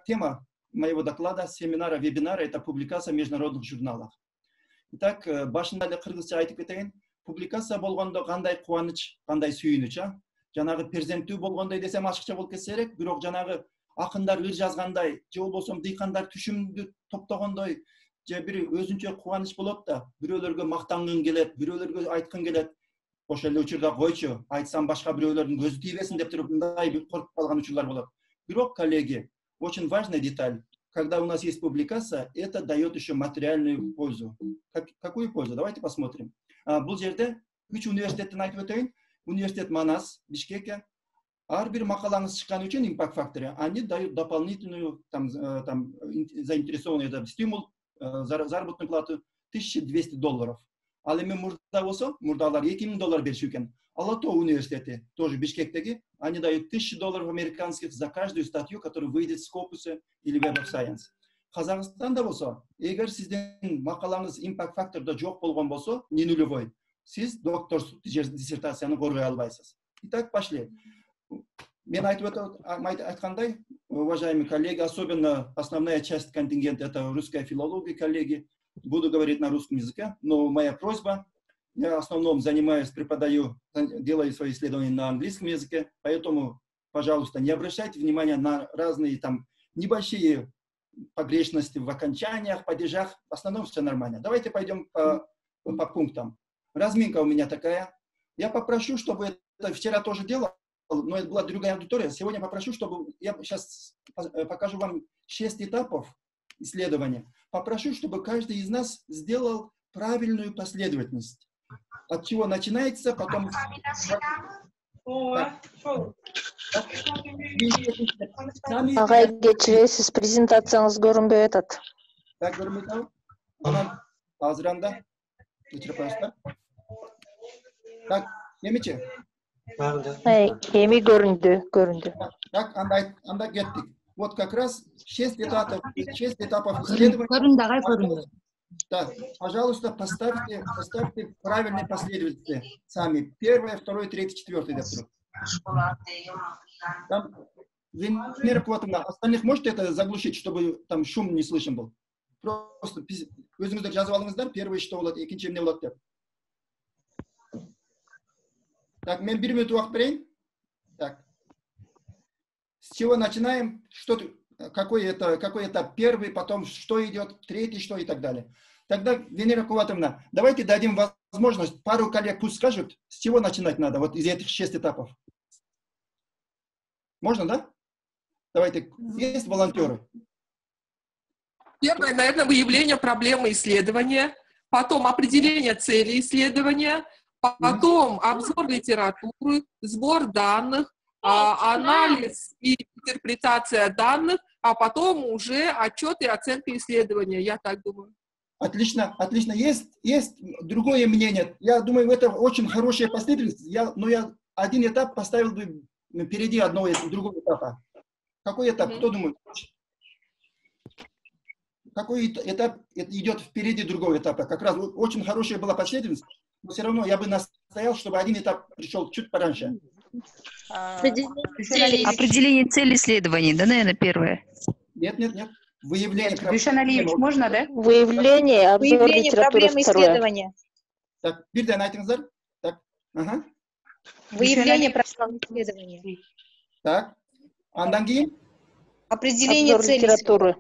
тема моего доклада, семинара, вебинара – это публикация в международных журналах. Итак, башында эле кыргызча айтып кетейин. Публикация болгондо кандай кубаныч, кандай сүйүнүч, жанагы перзенттүү болгондой десем ашыкча болуп кетсе керек, бирок жанагы акындар ыр жазгандай, же болбосо дыйкандар түшүмдү топтогондой, же бир өзүнчө кубаныч болот да, бирөөлөргө мактангың келет, бирөөлөргө айткың келет. Ошол эле учурда койчу, айтсам башка бирөөлөрдүн көзү тийбесин деп туруп мындай коркуп калган учурлар болот. Бирок, коллеги, очень важная деталь. Когда у нас есть публикация, это дает еще материальную пользу. Какую пользу? Давайте посмотрим. Бул жерде 3 университеттен айтып өтөйүн. Университет Манас, Бишкекке. Ар бир макалаңыз чыккан үчүн Impact Factory, они дают дополнительную заинтересованный стимул, заработную плату $1200. Ал эми мурда болсо, мурда алар $2000 бериши экен. Алато университети, тоже Бишкектеги, они дают $1000 американских за каждую статью, которая выйдет в Scopus или Web of Science. Казакстанда болсо, эгер сиздин макалаңыз Impact Factor'да жок болгон болсо, не нулевой, сиз докторскую диссертацияны коргой албайсыз. Итак, пошли. Мен айткандай, уважаемые коллеги, особенно основная часть контингента это русская филология, коллеги. Буду говорить на русском языке, но моя просьба, я в основном занимаюсь, преподаю, делаю свои исследования на английском языке, поэтому, пожалуйста, не обращайте внимания на разные там небольшие погрешности в окончаниях, падежах, в основном все нормально. Давайте пойдем по пунктам. Разминка у меня такая. Я попрошу, чтобы это вчера тоже делал, но это была другая аудитория. Сегодня попрошу, чтобы я сейчас покажу вам 6 этапов исследования. Попрошу, чтобы каждый из нас сделал правильную последовательность. От чего начинается, потом... Ағай кечиресиз, презентацияңыз көрүнбөй атат. Так, көрүнбөй атабы? Анан азыранда өчүрүп коюңуздар. Так, эмичи? Эми көрүндү. Так, анда кеттик. Вот как раз 6 этапов исследования. Да, пожалуйста, поставьте правильные последовательности сами. 1, 2, 3, 4. Там, Венера Кватовна, остальных можете это заглушить, чтобы там шум не слышен был? Просто өзүңүздөр жазып алыңыздар, первый что болот, экинчи эмне болот деп. Так, мен 1 минут убакыт берейин. Так. С чего начинаем? Какой этап первый, потом что идет, третий, что и так далее. Тогда, Венера Куватовна, давайте дадим возможность, пару коллег пусть скажут, с чего начинать надо, вот из этих 6 этапов. Можно, да? Давайте, есть волонтеры? Первое, наверное, выявление проблемы исследования, потом определение цели исследования, потом обзор литературы, сбор данных, анализ и интерпретация данных, а потом уже отчет и оценка исследования, я так думаю. Отлично, отлично. Есть другое мнение. Я думаю, это очень хорошая последовательность, но я один этап поставил бы впереди другого этапа. Какой этап? Кто думает? Какой этап идет впереди другого этапа? Как раз очень хорошая была последовательность, но все равно я бы настоял, чтобы один этап пришел чуть пораньше. Определение цели исследований, да, наверное, первое? Нет. Выявление проблем. Можно, да? Выявление, обзор литературы исследования. Так, бирден айтыңыздар. Так, ага. Выявление проблем исследования. Так, андан кейін? Определение цели литературы.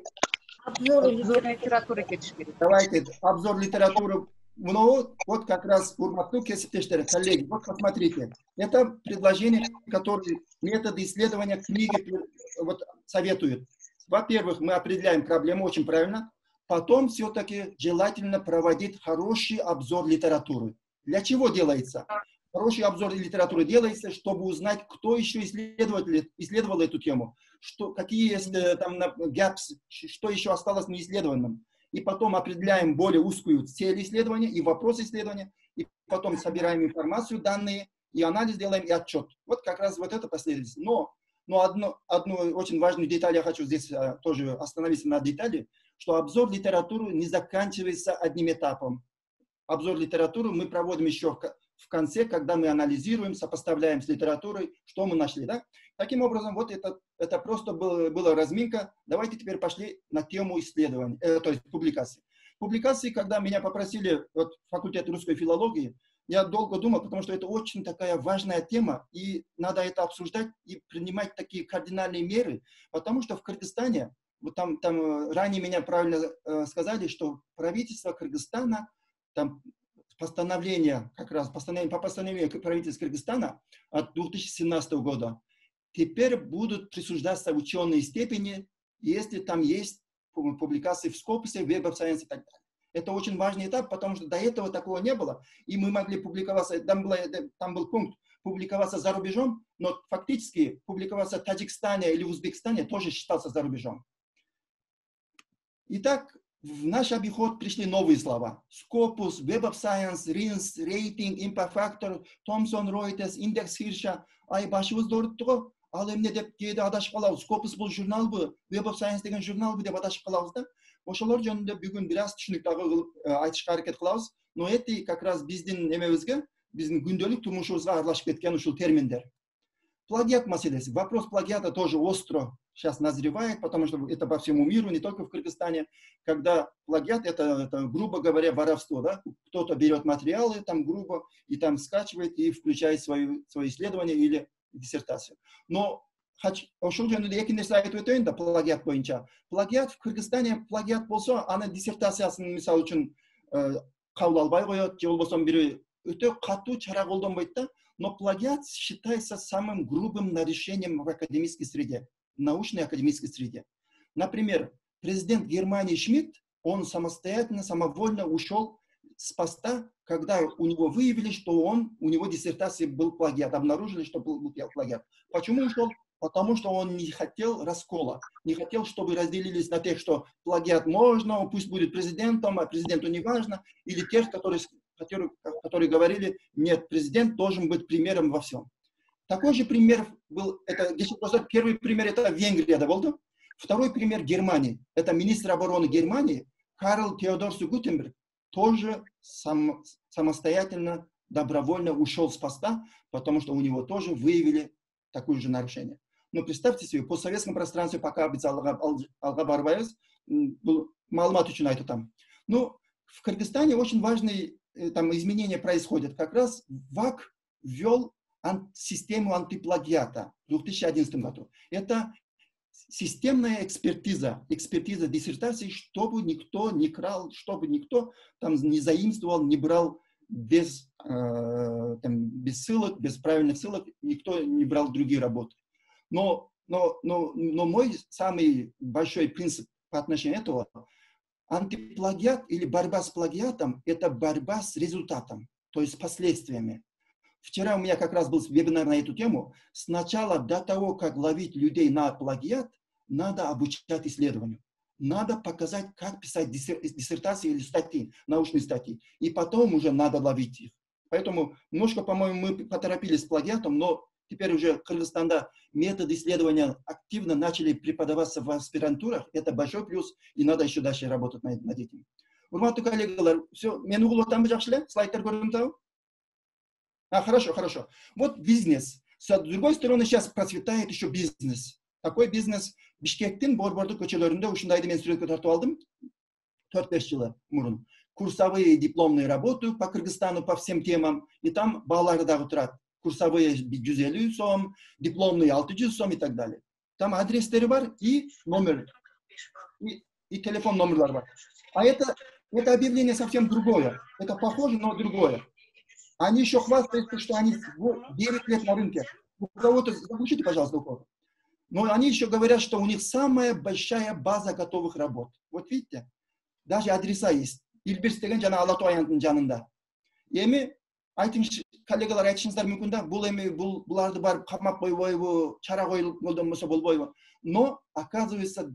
Обзор литературы кетишкерек. Давайте, обзор литературы. Вот как раз урматтуу кесиптештер, коллеги, вот посмотрите. Это предложение, которые методы исследования книги вот, советуют. Во-первых, мы определяем проблему очень правильно. Потом все-таки желательно проводить хороший обзор литературы. Для чего делается? Хороший обзор литературы делается, чтобы узнать, кто еще исследовал эту тему, какие есть там gaps, что еще осталось неисследованным. И потом определяем более узкую цель исследования и вопрос исследования, и потом собираем информацию, данные, и анализ делаем, и отчет. Вот как раз вот это последовательность. Но одну очень важную деталь я хочу здесь тоже остановиться на детали, что обзор литературы не заканчивается одним этапом. Обзор литературы мы проводим еще в конце, когда мы анализируем, сопоставляем с литературой, что мы нашли. Да? Таким образом, вот это просто была разминка. Давайте теперь пошли на тему исследований, то есть публикаций. Публикации, когда меня попросили вот, факультет русской филологии, я долго думал, потому что это очень такая важная тема, и надо это обсуждать и принимать такие кардинальные меры, потому что в Кыргызстане, вот там ранее меня правильно сказали, что правительство Кыргызстана, там постановление, как раз по постановлению правительства Кыргызстана от 2017 года, теперь будут присуждаться ученые степени, если там есть публикации в Scopus, в Web of Science и так далее. Это очень важный этап, потому что до этого такого не было, и мы могли публиковаться, там был пункт публиковаться за рубежом, но фактически публиковаться в Таджикистане или в Узбекистане тоже считался за рубежом. Итак, в наш обиход пришли новые слова. Scopus, Web of Science, RINS, Rating, Impact Factor, Thomson Reuters, Index Hirsch, ай башыбыз дорыттығы, ал эмне деп кейде адашып қалабыз. Scopus бұл журнал бы, Web of Science деген журнал бы деп адашып қалабыз да. Ошолор жөнүндө бүгүн бир аз түшүнүктүү кылып айтышка аракет кылабыз. Но эти как раз биздин эмебизге, биздин күндөлүк турмушубузга аралашып кеткен ушул терминдер. Плагиат маселеси. Вопрос плагиата тоже остро сейчас назревает, потому что это по всему миру, не только в Кыргызстане. Когда плагиат, это грубо говоря, воровство. Да? Кто-то берет материалы там грубо и там скачивает и включает свои исследования или диссертацию. Но ошол жөнүндө эки нерсе айтып өтөйүн да плагиат боюнча. Плагиат в Кыргызстане плагиат болсо, аны диссертациясын мисалы үчүн кабыл албай коет, же болбосо бири өтө катуу чара колдонбойт да. Но плагиат считается самым грубым нарушением в академической среде, в научной академической среде. Например, президент Германии Шмидт, он самостоятельно, самовольно ушел с поста, когда у него выявили, что у него диссертации был плагиат, обнаружили, что был плагиат. Почему ушел? Потому что он не хотел раскола, не хотел, чтобы разделились на тех, что плагиат можно, пусть будет президентом, а президенту не важно, или тех, которые говорили, нет, президент должен быть примером во всем. Такой же пример был, первый пример это Венгрия, да, был, второй пример Германии, это министр обороны Германии Карл Теодор Гутенберг, тоже самостоятельно, добровольно ушел с поста, потому что у него тоже выявили такое же нарушение. Но представьте себе, по советскому пространству пока біз алға барбайбыз, маалымат үчүн айтып там. Ну, в Кыргызстане очень важные там изменения происходят. Как раз ВАК ввел систему антиплагиата в 2011 году. Это системная экспертиза диссертаций, чтобы никто не крал, чтобы никто там не заимствовал, не брал без ссылок, без правильных ссылок, никто не брал другие работы. Но мой самый большой принцип по отношению к этому, антиплагиат или борьба с плагиатом – это борьба с результатом, то есть с последствиями. Вчера у меня как раз был вебинар на эту тему. Сначала, до того, как ловить людей на плагиат, надо обучать исследованию. Надо показать, как писать диссертации или статьи, научные статьи. И потом уже надо ловить их. Поэтому немножко, по-моему, мы поторопились с плагиатом, но теперь уже в Кыргызстане методы исследования активно начали преподаваться в аспирантурах. Это большой плюс, и надо еще дальше работать над этим. Урматтуу коллегалар, все, мен угулуп атамбы, жакшы эле? Слайдтар көрүнүп атабы? Хорошо. Вот бизнес. С другой стороны, сейчас процветает еще бизнес. Такой бизнес Бишкектин борбордук көчөлөрүндө ушундайды мен сүрөткө тартып алдым 4-5 жылы мурун. Курсовые дипломные работы по Кыргызстану по всем темам, и там баалары дагы турат. Курсовые 150 сом, дипломные 600 сом и так далее. Там адрестери бар и номер, и телефон номерлар бар. А это объявление совсем другое. Это похоже, но другое. Они еще хвастаются, что они 9 лет на рынке. У кого-то, заглушите, пожалуйста, у кого-то. Но они еще говорят, что у них самая большая база готовых работ. Вот видите, даже адреса есть. Илбирс деген жана Алатуу аянтын жанында. Эми айтыңызшы, коллегалар, айтышыңыздар мүмкүн да, буларды барып камап койбойбу, чара колдонбосо болбойбу. Но оказывается,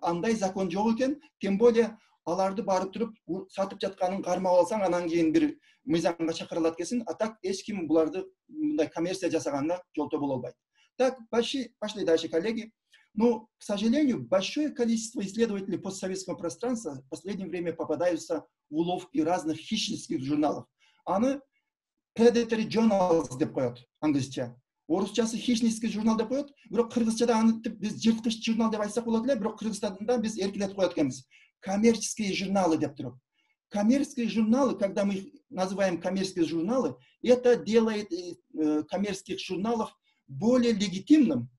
андай закон жок экен, тем более аларды барып туруп сатып жатканын кармап алсаң, анан кийин бир мыйзамга чакырылат экенсиң, а так эч ким буларды мындай коммерция жасаганына жолтоо боло албайт. Так, пошли дальше, коллеги. Но, к сожалению, большое количество исследователей постсоветского пространства в последнее время попадаются в уловки разных хищнических журналов. Они predatory journals деп қояды англисше. Орысшасы хищнический журнал деп қояды, бірақ қырғызшада аны біз жыртқыш журнал деп айтсақ болады эле, бірақ Қырғызстанда біз еркелетіп қояды екенбіз. Коммерческие журналы деп тұрып. Коммерческие журналы, когда мы их называем коммерческие журналы, это делает коммерческих журналов более легитимным.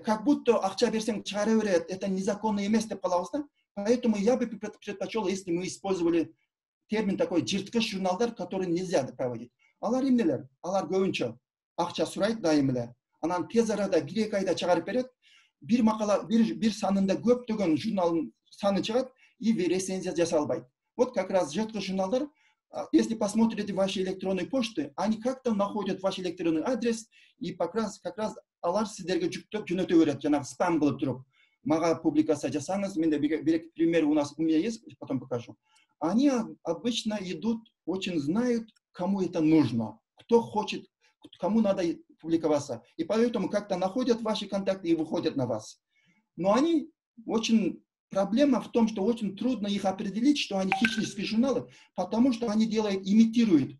Как будто ақша берсең шығара береді, это незаконно емес деп қаламыз да. Поэтому я бы предпочел, если мы использовали термин такой жыртқыш журналдар, которые нельзя проводить. Алар эмнелер? Алар көбүнчө ақша сұрайды дайым эле. Анан тез арада 1-2 айда чыгарып берет. Бир макала, бир санында көптөгөн журналдын саны чыгат и рецензия жасалбайт. Вот как раз жыртқыш журналдар, если посмотрите ваши электронные почты, они как-то находят ваш электронный адрес и как раз алар сиздерге жүктөп жөнөтө берет, жанагы спам кылып туруп. Мага публикация жасаңыз, менде бир пример у меня есть, потом покажу. Они обычно идут, очень знают, кому это нужно, кто хочет, кому надо публиковаться. И поэтому как-то находят ваши контакты и выходят на вас. Но они очень... Проблема в том, что очень трудно их определить, что они хищнические журналы, потому что они имитируют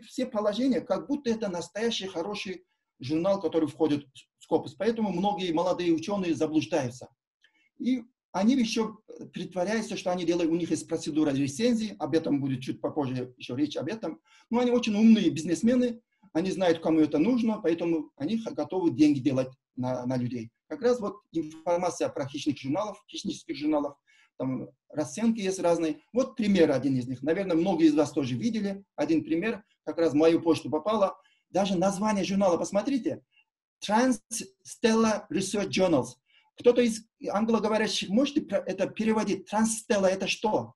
все положения, как будто это настоящий хороший журнал, который входит в скопус. Поэтому многие молодые ученые заблуждаются. И они еще притворяются, что они делают, у них есть процедура рецензии, об этом будет чуть попозже еще речь об этом. Но они очень умные бизнесмены, они знают, кому это нужно, поэтому они готовы деньги делать на людей. Как раз вот информация про хищнических журналов, там расценки есть разные. Вот пример один из них. Наверное, многие из вас тоже видели. Один пример, как раз в мою почту попало. Даже название журнала, посмотрите. Transstellar Research Journals. Кто-то из англоговорящих может это переводить? Transstellar это что?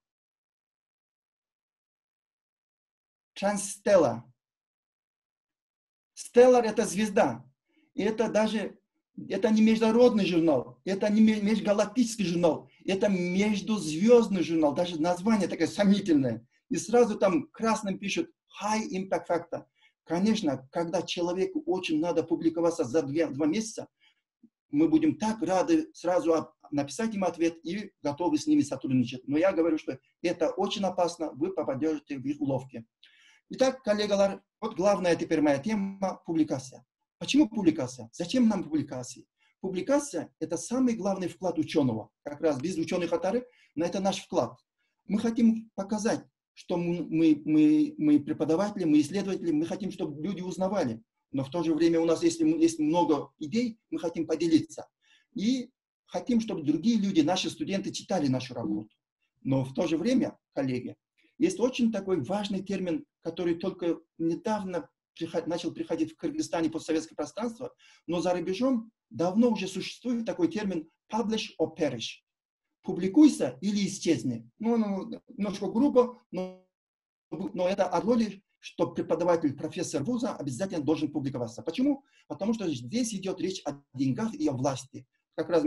Transstellar. Stellar это звезда. И это даже... Это не международный журнал, это не межгалактический журнал, это междузвездный журнал, даже название такое сомнительное. И сразу там красным пишут High Impact Factor. Конечно, когда человеку очень надо публиковаться за 2 месяца, мы будем так рады сразу написать им ответ и готовы с ними сотрудничать. Но я говорю, что это очень опасно, вы попадете в их уловки. Итак, коллегалар, вот главная теперь моя тема – публикация. Почему публикация? Зачем нам публикации? Публикация – это самый главный вклад ученого. Как раз без ученых атары, но это наш вклад. Мы хотим показать, что мы преподаватели, мы исследователи, мы хотим, чтобы люди узнавали. Но в то же время у нас, если есть много идей, мы хотим поделиться. И хотим, чтобы другие люди, наши студенты, читали нашу работу. Но в то же время, коллеги, есть очень такой важный термин, который только недавно начал приходить в Кыргызстане постсоветское пространство, но за рубежом давно уже существует такой термин publish or perish. Публикуйся или исчезни. Немножко грубо, но это от роли, что преподаватель, профессор вуза обязательно должен публиковаться. Почему? Потому что здесь идет речь о деньгах и о власти. Как раз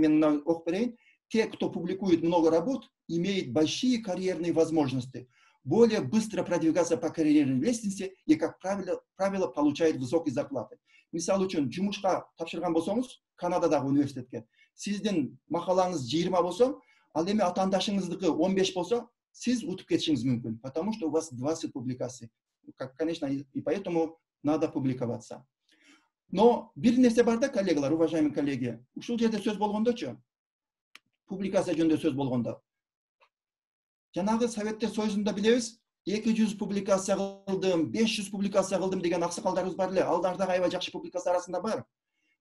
те, кто публикует много работ, имеют большие карьерные возможности. Более быстро продвигаться по карьерной лестнице и, как правило, получает высокие зарплаты. Мисал үшін, жұмышқа тапшырған болсаңыз, Канададағы университетке, сізден мақалаңыз 20 болса, ал эми атандашыңыздыкы 15 болса, сіз утуп кетишиңиз мүмкүн, потому что у вас 20 публикаций. Конечно, и поэтому надо публиковаться. Но бир нерсе бар да, коллегалар, уважаемые коллеги, ушул жерде сөз болгондочу, публикация жөнүндө сөз болгондо, жанагы Советтер Союзунда билебиз, 200 публикация кылдым, 500 публикация кылдым деген аксакалдарыбыз бар эле. Алдарда аябай жакшы публикация арасында бар.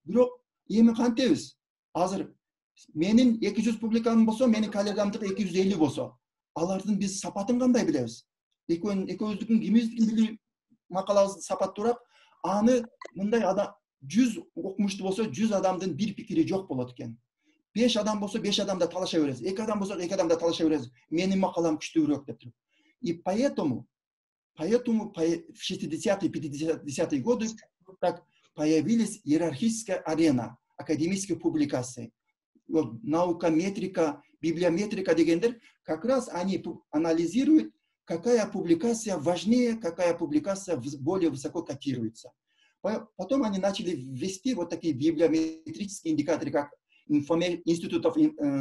Бирок эми кантебиз? Азыр менин 200 публикациям болсо, менин коллегамдыкы 250 болсо, алардын биз сапатын кандай билебиз? Экөөбүздүкүн кимиздикин макалабызды сапаттуураак, аны мындай 100 окумуштуу болсо, 100 адамдын бир пикири жок болот экен. 5 адам болсо, 5 адамда талаша беребиз. 2 адам болсо, 2 адамда талаша беребиз. Менин макалам күчтүүрөөк деп туруп. И поэтому в 60-е, 50-е годы так появилась иерархическая арена академических публикаций. Наука, метрика, библиометрика дегендер, как раз они анализируют, какая публикация важнее, какая публикация более высоко котируется. Потом они начали ввести вот такие библиометрические индикаторы, как Institute of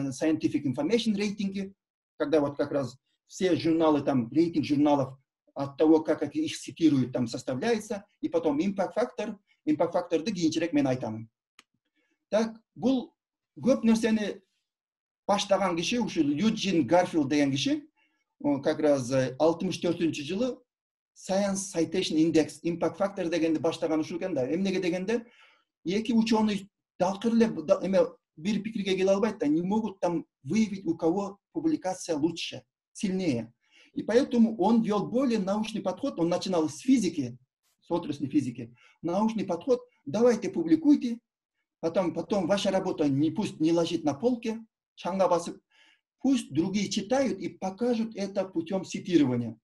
Scientific Information рейтинги, когда вот как раз все журналы, там рейтинг журналов от того, как их цитируют, там составляется, и потом импакт-факторды кийинчерээк мен айтамын. Так, бұл көп нәрсені баштаған киши, ушул Юджин Гарфилд деген киши, как раз 64-жылы жылы Science Citation Index, импакт фактор дегенди баштаган ушул экен да. Эмнеге дегенде, эки ученый дакыр эле бир пикирге келе албайт да, не могут там выявить, у кого публикация лучше, сильнее. И поэтому он вел более научный подход, он начинал с физики, с отрасли физики, научный подход, давайте публикуйте, потом ваша работа пусть не лежит на полке, шаңга басып, пусть другие читают и покажут это путем цитирования.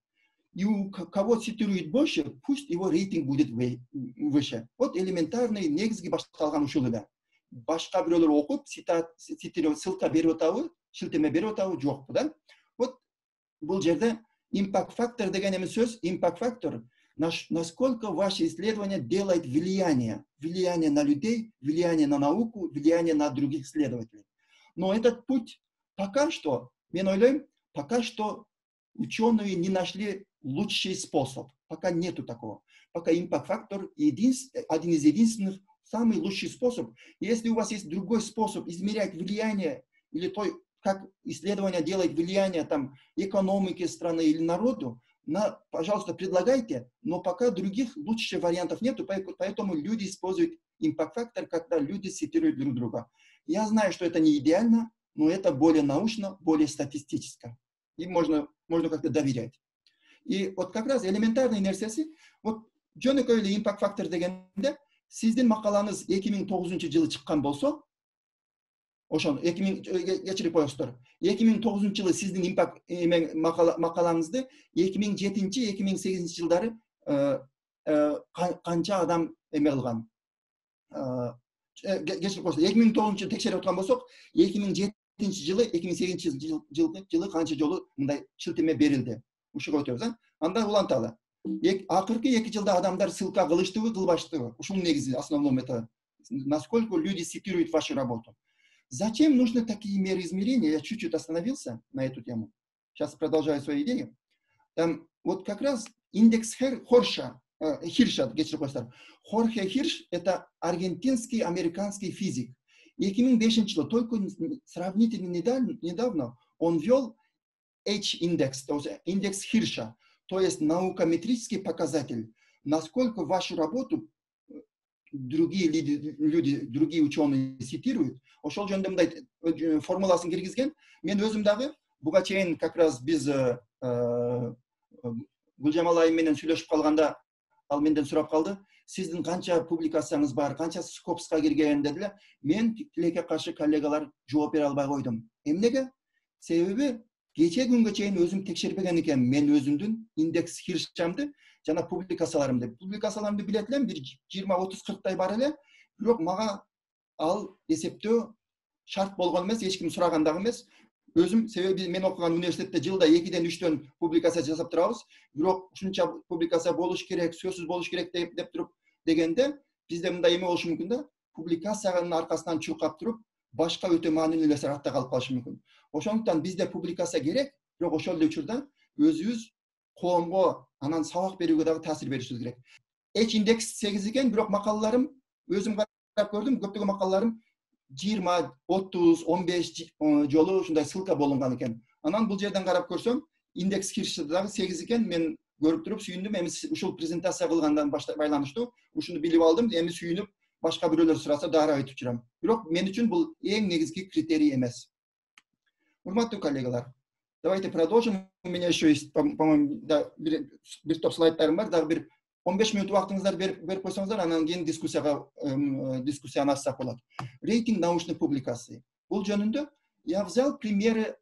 И у кого цитирует больше, пусть его рейтинг будет выше. Вот элементарный негизги башталган ушул эле. Башка бирөөлөр окуп, ссылка берип атабы, шилтеме берип атабы, жокпу да? Вот бул жерде импакт-фактор деген эми сөз, импакт-фактор, насколько ваше исследование делает влияние на людей, влияние на науку, влияние на других исследователей. Но этот путь пока что, мен ойлойм, пока что ученые не нашли лучший способ. Пока нету такого. Пока импакт-фактор один из единственных, самый лучший способ. Если у вас есть другой способ измерять влияние, или то, как исследование делает влияние там, экономики страны или народу, пожалуйста, предлагайте, но пока других лучших вариантов нету, поэтому люди используют импакт-фактор, когда люди цитируют друг друга. Я знаю, что это не идеально, но это более научно, более статистически. И можно как-то доверять. И вот как раз элементарный нерсеси, вот жөнөкөй эле импакт-фактор дегенде, сиздин макалаңыз 2009 жылы чыккан болсо, ошон 2000 кечирип коесуздар. 2009 жылы сиздин импакт макалаңызды 2007-2008 жылдары канча адам эме кылган. Кечирип коесуздар. 2009 жылы текшерип аткан болсок, 2007 жылы, 2008 жылы канча жолу мындай шилтеме берилди. Ушуга өтөбүз, анда уланталы. Акыркы 2 жылда адамдар ссылка кылыштыбы, кылбаштыбы? Ушул негизи основной метод. Насколько люди цитируют вашу работу. Зачем нужны такие меры измерения? Я чуть-чуть остановился на эту тему. Сейчас продолжаю свою идею. Там вот как раз индекс Хирша, Хорхе Хирш – это аргентинский, американский физик. 2005 жылы, только сравнительно недавно, он ввел H-индекс, то есть индекс Хирша, то есть наукометрический показатель, насколько вашу работу другие люди, другие ученые цитируют. Ошол жөнүндө мындай формуласын киргизген. Мен өзүм дагы буга чейин как раз биз Гүлжамал айым менен сүйлөшүп калганда, ал менден сурап калды, сиздин канча публикацияңыз бар, канча скопска кирген дедиле. Мен тилекке каршы коллегалар жооп бере албай койдум. Эмнеге? Себеби кече күнгө чейин өзүм текшербеген экен. Мен өзүмдүн индекс Хиршамды жана публикацияларымды билет элем, бир 20-30-40 бар эле. Бирок мага ал эсептөө шарт болгон эмес, эч ким сураган дагы эмес. Өзүм, себеби мен окуган университетте жылда 2-3 публикация жасап турабыз. Бирок ушунча публикация болуш керек, сөзсүз болуш керек деп туруп дегенде, бизде мындай эме болушу мүмкүн да, публикациянын аркасынан чуркап туруп, башка өтө маанилүү нерсе артта калып калышы мүмкүн. Ошондуктан бизде публикация керек, бирок ошол эле учурда өзүбүз коомго анан сабак берүүгө дагы таасир беришибиз керек. H-индекс 8 экен, бирок макалаларым өзүм карап көрдүм, көптөгөн макалаларым 20, 30, 15 жолу ушундай ссылка болунган экен. Анан бул жерден карап көрсөм, индекс Хирште дагы 8 экен, мен көрүп туруп сүйүндүм, эми ушул презентация кылгандан байланыштуу, ушуну билип алдым, эми сүйүнүп, башка бирөөлөр сураса дары айтып жүрөм. Бирок мен үчүн бул эң негизги критерий эмес. Урматтуу коллегалар, давайте продолжим. У меня еще есть, по-моему, бир топ слайдтарым бар, дагы бир 15 минут вактыңыздар берип койсоңуздар, анан кийин дискуссияны ачсак болот. Рейтинг научных публикаций. Бул жөнүндө я взял примеры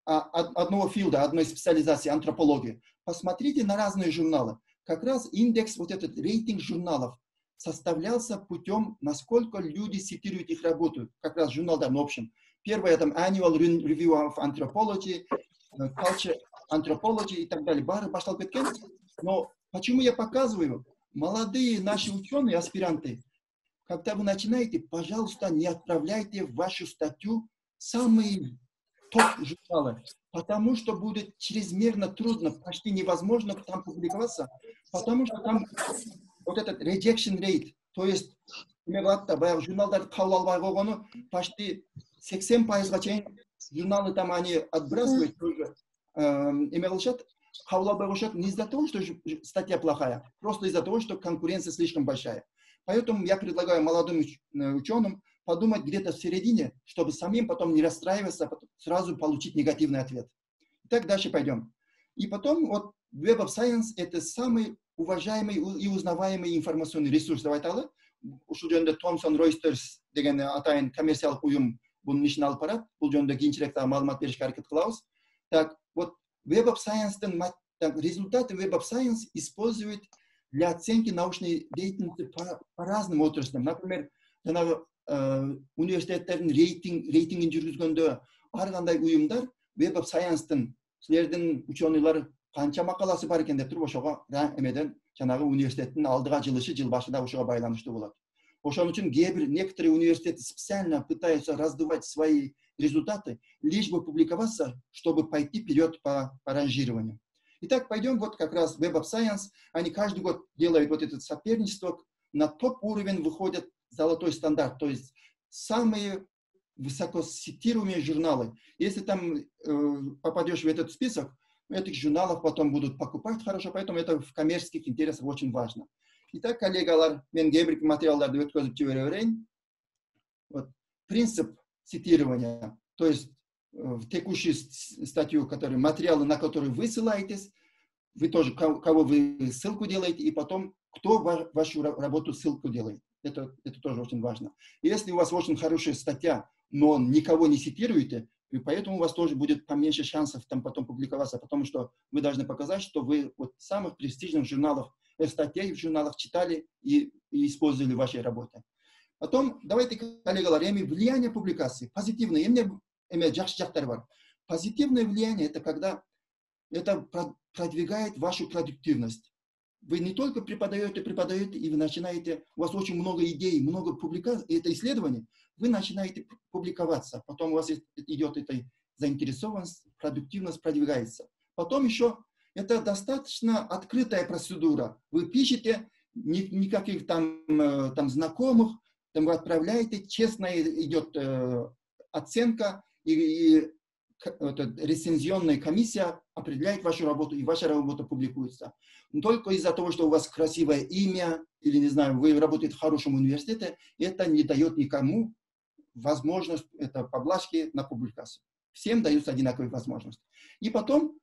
одного филда, одной специализации, антропологии. Посмотрите на разные журналы. Как раз индекс, вот этот рейтинг журналов составлялся путем, насколько люди цитируют их работу. Как раз журнал, да, в общем. Первое, там, Annual Review of Anthropology, Culture Anthropology и так далее. Бары башталып кеткен. Но почему я показываю? Молодые наши ученые, аспиранты, когда вы начинаете, пожалуйста, не отправляйте в вашу статью самые топ-журналы, потому что будет чрезмерно трудно, почти невозможно там публиковаться, потому что там вот этот rejection rate, то есть журналдарды қабыл албай қойғаны почти 80%-ға чейин журналы там они отбрасывают тоже эме кылышат, қабыл албай коюшат не из-за того, что статья плохая, просто из-за того, что конкуренция слишком большая. Поэтому я предлагаю молодым ученым подумать где-то в середине, чтобы самим потом не расстраиваться, сразу получить негативный ответ. Итак, дальше пойдем. И потом вот Web of Science это самый уважаемый и узнаваемый информационный ресурс. Давайте алы. Ушул жөнүндө Thomson Reuters деген атайын коммерциялык уюм бунун ишин алып барат. Бул жөнүндө кийинчерээк маалымат беришке аракет кылабыз. Так, вот Web of Science'тын результаты Web of Science используют для оценки научной деятельности по разным отраслям. Например, университеттердин рейтингин жүргүзгөндө ар кандай уюмдар Web of Science'тын силердин ученыйлар канча макаласы бар экен деп туруп ошого эмеден жанагы университеттин алдыга жылышы жыл башында ошого байланыштуу болот. Ошон үчүн некоторые университеты специально пытаются раздувать свои результаты, лишь бы публиковаться, чтобы пойти вперед по ранжированию. Итак, пойдем вот как раз Web of Science. Они каждый год делают вот это соперничество. На топ-уровень выходит золотой стандарт, то есть самые высокоцитируемые журналы. Если там попадешь в этот список, этих журналов потом будут покупать хорошо, поэтому это в коммерческих интересах очень важно. Итак, коллегалар, мен кээ материалдарды өткөзүп жибере берейин. Вот принцип цитирования, то есть в текущую статью, материалы, на которые вы ссылаетесь, вы тоже, кого вы ссылку делаете, и потом, кто вашу работу ссылку делает. Это тоже очень важно. Если у вас очень хорошая статья, но никого не цитируете, и поэтому у вас тоже будет поменьше шансов там потом публиковаться, потому что вы должны показать, что вы вот в самых престижных журналах, статей в журналах читали и использовали в вашей работе. Потом, давайте, коллегалар, влияние публикации. Позитивное, позитивное влияние – это когда это продвигает вашу продуктивность. Вы не только преподаете, и вы начинаете, у вас очень много идей, много публикаций, это исследований, вы начинаете публиковаться. Потом у вас идет эта заинтересованность, продуктивность продвигается. Потом еще это достаточно открытая процедура. Вы пишете, никаких там знакомых, там вы отправляете, честно идет оценка, и рецензионная комиссия определяет вашу работу, и ваша работа публикуется. Но только из-за того, что у вас красивое имя, или, не знаю, вы работаете в хорошем университете, это не дает никому возможность, это поблажки на публикацию. Всем даются одинаковые возможности. И потом,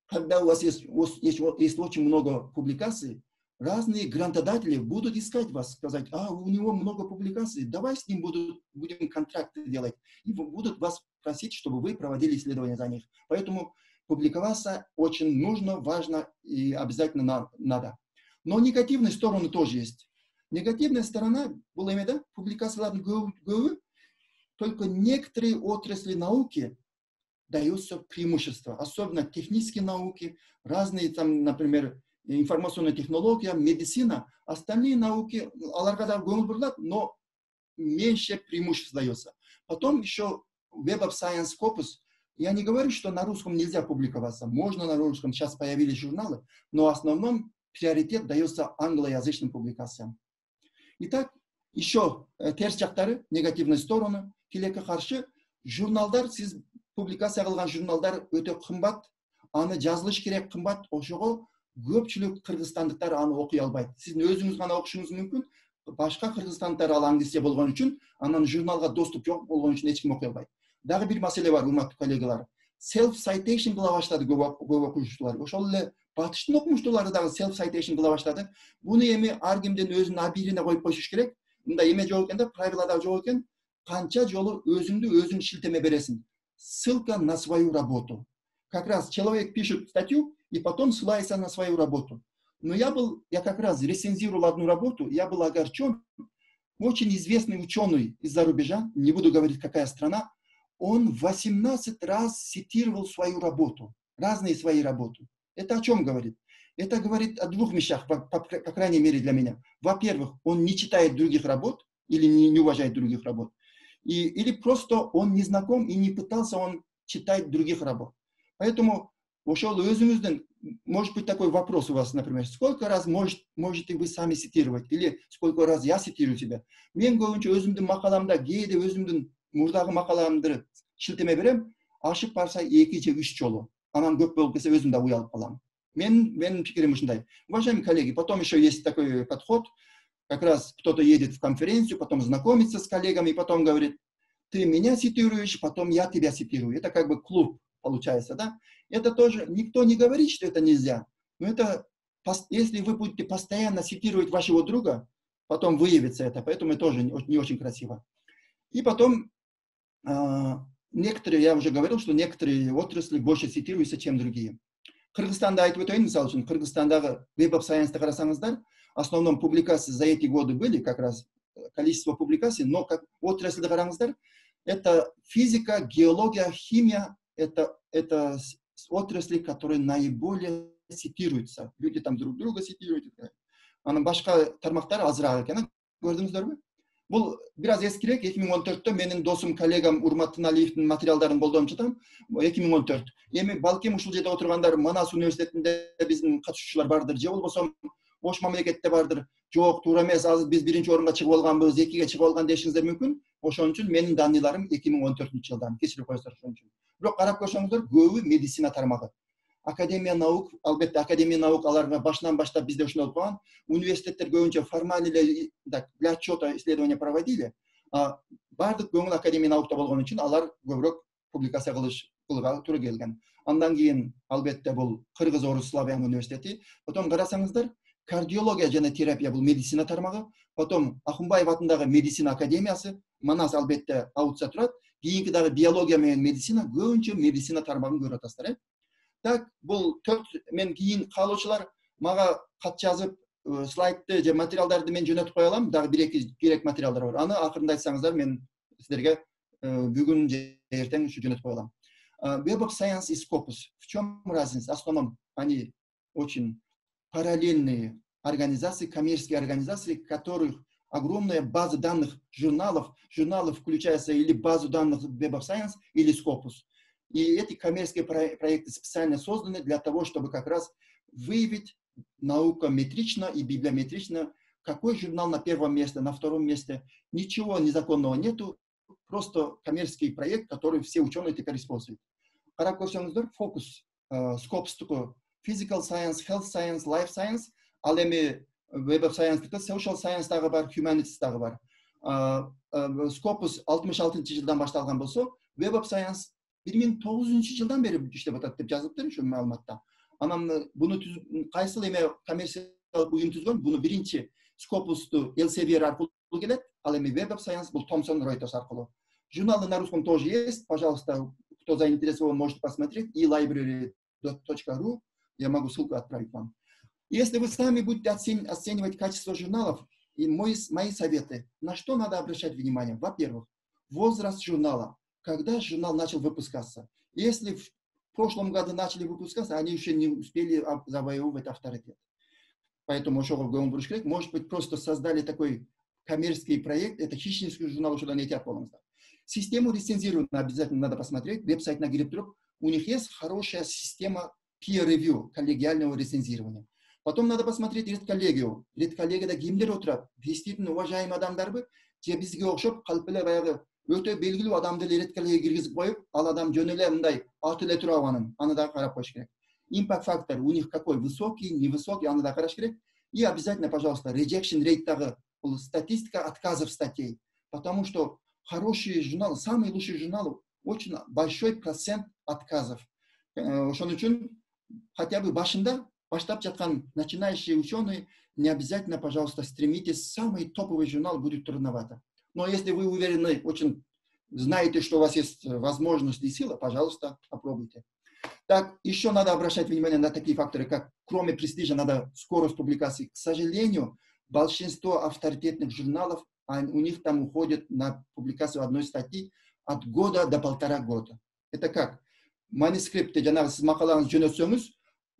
когда у вас есть очень много публикаций, разные грантодатели будут искать вас, сказать, у него много публикаций, давай с ним будем контракты делать. И будут вас просить, чтобы вы проводили исследования за них. Поэтому публиковаться очень нужно, важно и обязательно надо. Но негативные стороны тоже есть. Негативная сторона была именно публикация, только некоторые отрасли науки даются преимущество, особенно технические науки, разные там, например, информационная технология, медицина, остальные науки, но меньше преимуществ дается. Потом еще Web of Science Scopus. Я не говорю, что на русском нельзя публиковаться. Можно на русском, сейчас появились журналы, но в основном приоритет дается англоязычным публикациям. Итак, еще терс жактары, негативная сторона, келеке каршы, журналдар, сиз публикация кылган журналдар өтө кымбат, аны жазылыш керек кымбат, ошого көпчүлүк кыргызстандыктар аны окуй албайт. Сиздин өзүңүз гана окушуңуз мүмкүн, башка кыргызстандыктар ал аңдысе болгон үчүн, анан журналга доступ жок болгон үчүн эч ким окуй албайт. Дагы бир маселе бар, урматтуу коллегалар. Self-citation кыла баштады көп окуучулар. Ошол эле батыштын окумуштуулары дагы self-citation кыла баштады. Буну эми ар кимдин өзүнүн абирине коюп коюш керек. Мындай эме жок экен да, правилада жок экен. Канча жолу өзүң шилтеме бересиң. Ссылка на свою работу. Как раз человек пишет статью и потом ссылается на свою работу. Но я как раз рецензировал одну работу, я был огорчен. Очень известный ученый из-за рубежа, не буду говорить, какая страна, он 18 раз цитировал свою работу, разные свои работы. Это о чем говорит? Это говорит о двух вещах, по крайней мере для меня. Во-первых, он не читает других работ или не уважает других работ. Или просто он не знаком и не пытался он читать других работ. Поэтому ошол өзүңүздүн, может быть, такой вопрос у вас, например, сколько раз можете вы сами цитировать, или сколько раз я цитирую себя. Мен көбүнчө өзүмдүн макаламда, кээде өзүмдүн мурдагы макаламды шилтеме берем, ашып барса 2 же 3 жолу. Анан көп болуп кетсе өзүм да уялып калам. Менин пикирим ушундай. Уважаемые коллеги, потом еще есть такой подход, как раз кто-то едет в конференцию, потом знакомится с коллегами, потом говорит, ты меня цитируешь, потом я тебя цитирую. Это как бы клуб получается, да? Это тоже, никто не говорит, что это нельзя, но это, если вы будете постоянно цитировать вашего друга, потом выявится это, поэтому это тоже не очень красиво. И потом, некоторые, я уже говорил, что некоторые отрасли больше цитируются, чем другие. Кыргызстанда айтып өтөйүн, мисалы үчүн, Кыргызстандагы Web of Science карасаңыздар, в основном публикации за эти годы были, как раз количество публикаций, но как отрасли караңыздар, это физика, геология, химия, это отрасли, которые наиболее цитируются. Люди там друг друга цитируют. Анан башка тармактар азыраак экен, көрдүңүздөрбү? Бул бир аз эскирээк, 2014-тө менин досум, коллегам Урмат Тыналиевдин материалдарын колдонуп жатам. 2014. Эми балким ушул жерде отургандар Манас университетинде биздин катышуучулар бардыр, же болбосо Ош мамлекетте бардыр. Жок, туура эмес, азыр биз 1-чи орунга чыгып алганбыз, 2-ге чыгып алган дешиңиздер мүмкүн. Ошон үчүн менин данныйларым 2014-жылдан, кечирип коесуздар ошон үчүн. Бирок карап көрсөңүздөр, көбү медицина тармагы. Академия наук, албетте Академия наук аларга башынан баштап бизде ушундай болуп калган. Университеттер көбүнчө формальный для отчета исследования проводили. Бардык көңүл Академия наукта болгон үчүн алар көбүрөөк публикация кылууга туура келген. Андан кийин албетте бул Кыргыз Орус Славян университети. Потом карасаңыздар, кардиология жана терапия бул медицина тармагы. Потом Ахунбаев атындагы медицина академиясы, Манас албетте аутса турат. Кийинки дагы биология менен медицина, көбүнчө медицина тармагын көрүп атасыздар. Так, бул 4 мен кийин каалоочулар мага кат жазып, слайдты же материалдарды мен жөнөтүп кое алам, дагы 1-2 керек материалдар бар. Аны акырында айтсаңыздар мен силерге бүгүн же эртең ушу жөнөтүп кое алам. Web of Science и Scopus. В чем разница? В основном они очень параллельные организации, коммерческие организации, которых огромная база данных журналов включается или базу данных Web of Science, или Scopus. И эти коммерческие проекты специально созданы для того, чтобы как раз выявить наукометрично и библиометрично, какой журнал на первом месте, на втором месте. Ничего незаконного нету, просто коммерческий проект, который все ученые теперь используют. Қарап көрсеңіздер, фокус, Scopus туку Physical Science, Health Science, Life Science, ал эми Web of Science Social Science дагы бар, Humanities дагы бар. Scopus 66-жылдан башталган болсо, Web of Science 1900-жылдан бери иштеп атат деп жазылыптыр ушу маалыматта. Анан буну кайсыл эме коммерциялык уюм түзгөн? Буну биринчи Scopus'ту Elsevier аркылуу келет, ал эми Web of Science бул Thomson Reuters аркылуу. Журналы на русском тоже есть, пожалуйста, кто заинтересован, можете посмотреть, e-library.ru, я могу ссылку отправить вам. Если вы сами будете оценивать качество журналов, и мои советы, на что надо обращать внимание? Во-первых, возраст журнала, когда журнал начал выпускаться. Если в прошлом году начали выпускаться, они еще не успели завоевывать авторитет. Поэтому, может быть, просто создали такой коммерческий проект, это хищнический журнал, что не тяп полностью. Систему рецензирования обязательно надо посмотреть, веб-сайт на Гириптруп. У них есть хорошая система peer review, коллегиального рецензирования. Потом надо посмотреть редколлегию. Редколлегияда кимдер отурат? Действительно уважаемый адамдарбы, же бизге окшоп калп эле баягы өтө белгилүү адамды редколлегияга киргизип коюп, ал адам жөн эле мындай аты эле туруп анын, аны да карап коюш керек. Impact фактор у них какой? Высокий, невысокий, аны да караш керек. И обязательно, пожалуйста, rejection rate дагы, статистика отказов статей. Потому что хорошие журналы, самые лучшие журналы, очень большой процент отказов. Ошон үчүн хотя бы баштап жаткан начинающие ученые, не обязательно, пожалуйста, стремитесь, самый топовый журнал будет трудновато. Но если вы уверены, очень знаете, что у вас есть возможность и сила, пожалуйста, попробуйте. Так, еще надо обращать внимание на такие факторы, как кроме престижа, надо скорость публикации. К сожалению, большинство авторитетных журналов, у них там уходит на публикацию одной статьи от года до 1,5 года. Это как? Манускрипты, с мақалаңыз жөнөтсөңүз,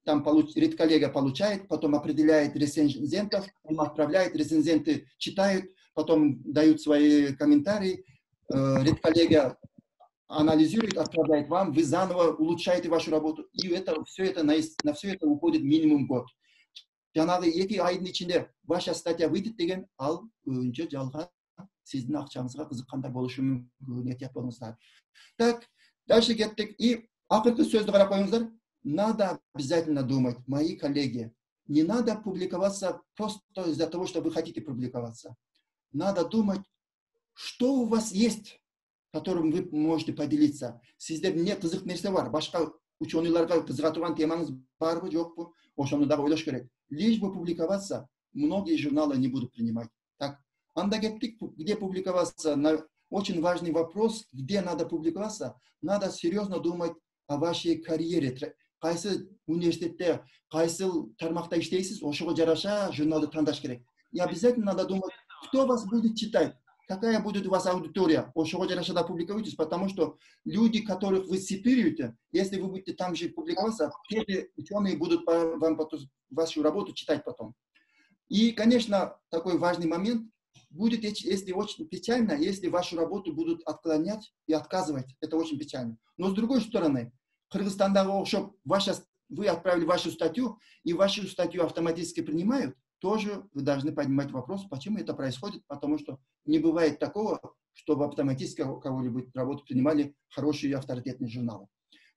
там редколлегия получает, потом определяет рецензентов, он отправляет, рецензенты читают, потом дают свои комментарии, редколлегия анализирует, отправляет вам, вы заново улучшаете вашу работу, и на все это уходит минимум год. Жаңағы 2 айдың içinde ваша статья выйдет деген, ал көбінше жалған сіздің ақшаңызға қызыққандар болушы мүмкін, ертеп болыңыздар. Так, дальше кеттік. И ақырғы сөзді қарап қойыңыздар. Надо обязательно думать, мои коллеги, не надо публиковаться просто из-за того, что вы хотите публиковаться. Надо думать, что у вас есть, которым вы можете поделиться. Сізде не қызық нәрсе бар, башқа ученыйларға қызыға тұрған темаңыз бар бы, жоқ бы, ошоны дағы ойлаш керек. Лишь бы публиковаться, многие журналы не будут принимать. Так, анда кеттік, где публиковаться? Очень важный вопрос, где надо публиковаться. Надо серьезно думать о вашей карьере. Қайсы университетте, қайсы тармақта иштейсіз, ошоға жараша журналды таңдаш керек. И обязательно надо думать, кто вас будет читать, какая будет у вас аудитория. Ошоға жараша да публикуйтесь, потому что люди, которых вы цитируете, если вы будете там же публиковаться, те ученые будут вам вашу работу читать потом. И, конечно, такой важный момент будет, если очень печально, если вашу работу будут отклонять и отказывать. Это очень печально. Но с другой стороны, Кыргызстандағы оқшоп, вы отправили вашу статью, и вашу статью автоматически принимают, тоже вы должны поднимать вопрос, почему это происходит, потому что не бывает такого, чтобы автоматически кого-нибудь работу принимали хорошие и авторитетные журналы.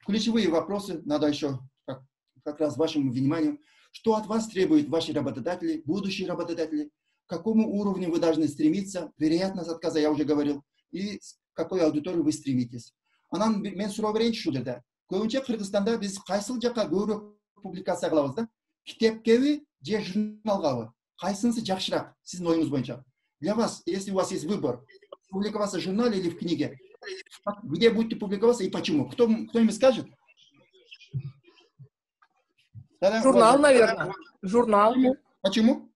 Ключевые вопросы надо еще как раз вашему вниманию, что от вас требуют ваши работодатели, будущие работодатели, к какому уровню вы должны стремиться, вероятность отказа, я уже говорил, и к какой аудитории вы стремитесь. Анан мен суроо берейинчи ушул жерде. Көбүнчө Кыргызстанда биз кайсыл жакка көбүрөөк публикация кылабыз да? Китепкеби же журналгабы? Кайсынысы жакшыраак сиздин оюңуз боюнча? Для вас, если у вас есть выбор, публиковаться в журнале или в книге, где будете публиковаться и почему? Кто-нибудь скажет? Журнал, наверное. Журнал. Почему?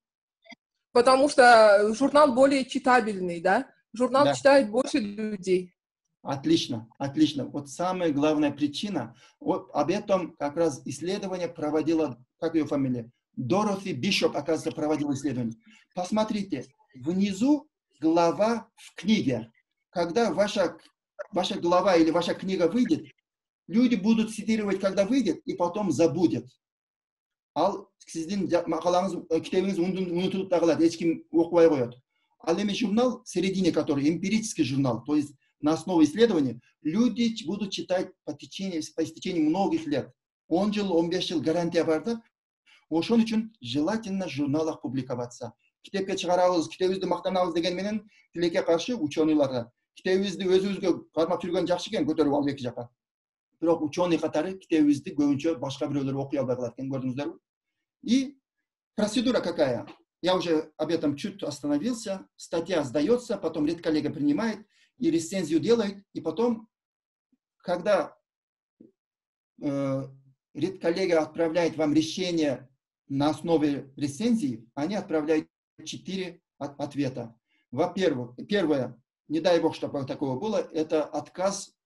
Потому что журнал более читабельный, да? Журнал читает больше людей. Отлично, отлично. Вот самая главная причина, вот об этом как раз исследование проводила, как ее фамилия? Дороти Бишоп, оказывается, проводила исследование. Посмотрите, внизу глава в книге. Когда ваша глава или ваша книга выйдет, люди будут цитировать, когда выйдет, и потом забудет. Ал сиздин макалаңыз, китебиңиз унутулуп да калат, эч ким окубай коет. Ал эми журнал, в середине который эмпирический журнал, то есть на основе исследований, люди будут читать по истечении многих лет. 10 жыл, 15 жыл гарантия бар да. Ошон үчүн желательно в журналах публиковаться. Китепке чыгарабыз, китебибизди мактанабыз деген менен тилекке каршы ученыйларга. Китебибизди өзүбүзгө кармап жүргөн жакшы экен, көтөрүп алып эки жакка. Бирок ученый катары китебибизди көбүнчө башка бирөөлөр окуй албай калат экен, көрдүңүздөрбү? И процедура какая? Я уже об этом чуть остановился. Статья сдается, потом редколлега принимает и рецензию делает, и потом, когда редколлега отправляет вам решение на основе рецензии, они отправляют 4 ответа. Во-первых, первое, не дай бог, чтобы такого было, это отказ.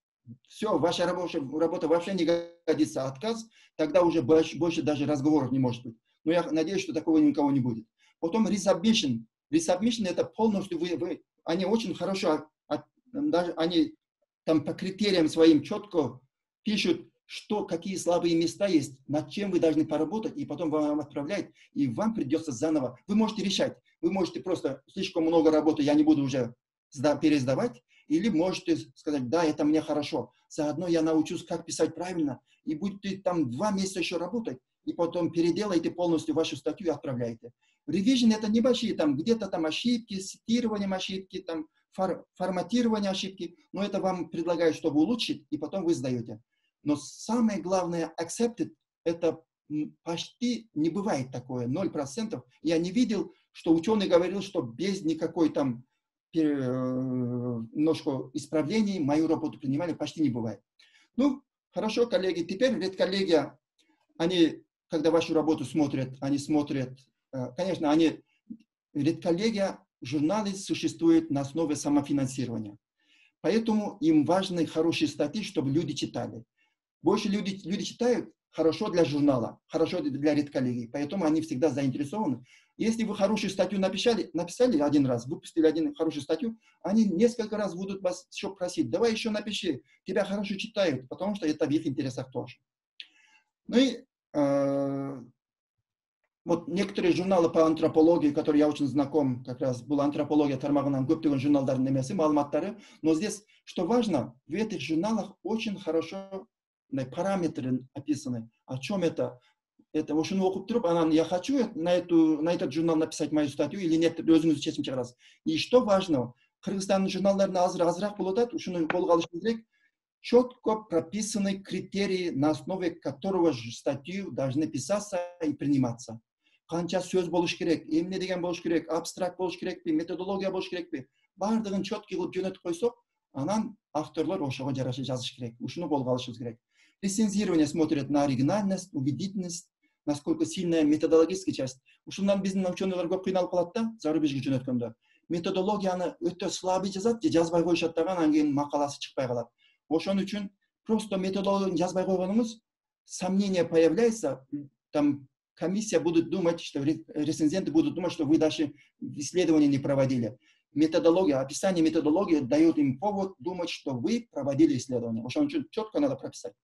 Все, ваша работа вообще не годится. Отказ, тогда уже больше даже разговоров не может быть. Но я надеюсь, что такого никого не будет. Потом resubmission. Resubmission это полностью они очень хорошо, даже они там по критериям своим четко пишут, какие слабые места есть, над чем вы должны поработать, и потом вам отправляют, и вам придется заново. Вы можете решать, вы можете просто слишком много работы, я не буду уже пересдавать, или можете сказать, да, это мне хорошо, заодно я научусь, как писать правильно, и будете там 2 месяца еще работать, и потом переделаете полностью вашу статью и отправляете. Revision это небольшие, там где-то там ошибки, с цитированием ошибки, там форматирование ошибки, но это вам предлагают, чтобы улучшить, и потом вы сдаете. Но самое главное, accepted, это почти не бывает такое, 0%. Я не видел, что ученый говорил, что без никакой там немножко исправлений мою работу принимали, почти не бывает. Ну, хорошо, коллеги, теперь редколлегия, они, когда вашу работу смотрят, они смотрят, конечно, редколлегия, журналы существуют на основе самофинансирования. Поэтому им важны хорошие статьи, чтобы люди читали. Больше люди читают, хорошо для журнала, хорошо для редколлегии. Поэтому они всегда заинтересованы. Если вы хорошую статью написали один раз, выпустили один хорошую статью, они несколько раз будут вас еще просить, давай еще напиши, тебя хорошо читают, потому что это в их интересах тоже. Ну и вот некоторые журналы по антропологии, которые я очень знаком, как раз была антропология тармагынан көптеген журналдардың немесі, маалыматтары. Но здесь, что важно, в этих журналах очень хорошо параметры описаны. О чем это? Это ошону окуп туруп, анан я хочу на этот журнал написать мою статью или нет, өзүңүз чечим чыгарасыз. И что важно, Кыргызстандын журналдарында азыраак болуп атат, ушуну колго алышыбыз керек. Четко прописаны критерии, на основе которого статью должны писаться и приниматься. Канча сөз болуш керек, эмне деген болуш керек, абстракт болуш керекпи, методология болуш керекпи, бардыгын четкий кылып жөнөтүп койсок, анан авторлор ошого жараша жазыш керек. Ушуну колго алышыбыз керек. Рецензирование смотрит на оригинальность, убедительность, насколько сильная методологическая часть. Ушундан биздин ученыйлар көп кыйналып калат да, зарубежге жөнөткөндө. Методологияны өтө слабый жазат, же жазбай коюшат дагы, анан кийин макаласы чыкпай калат. Ошон үчүн просто методологияны жазбай койгонуңуз, сомнение появляется, там комиссия будет думать, что рецензенты будут думать, что вы даже исследования не проводили. Методология, описание методологии дает им повод думать, что вы проводили исследование. Ошон үчүн четко надо прописать.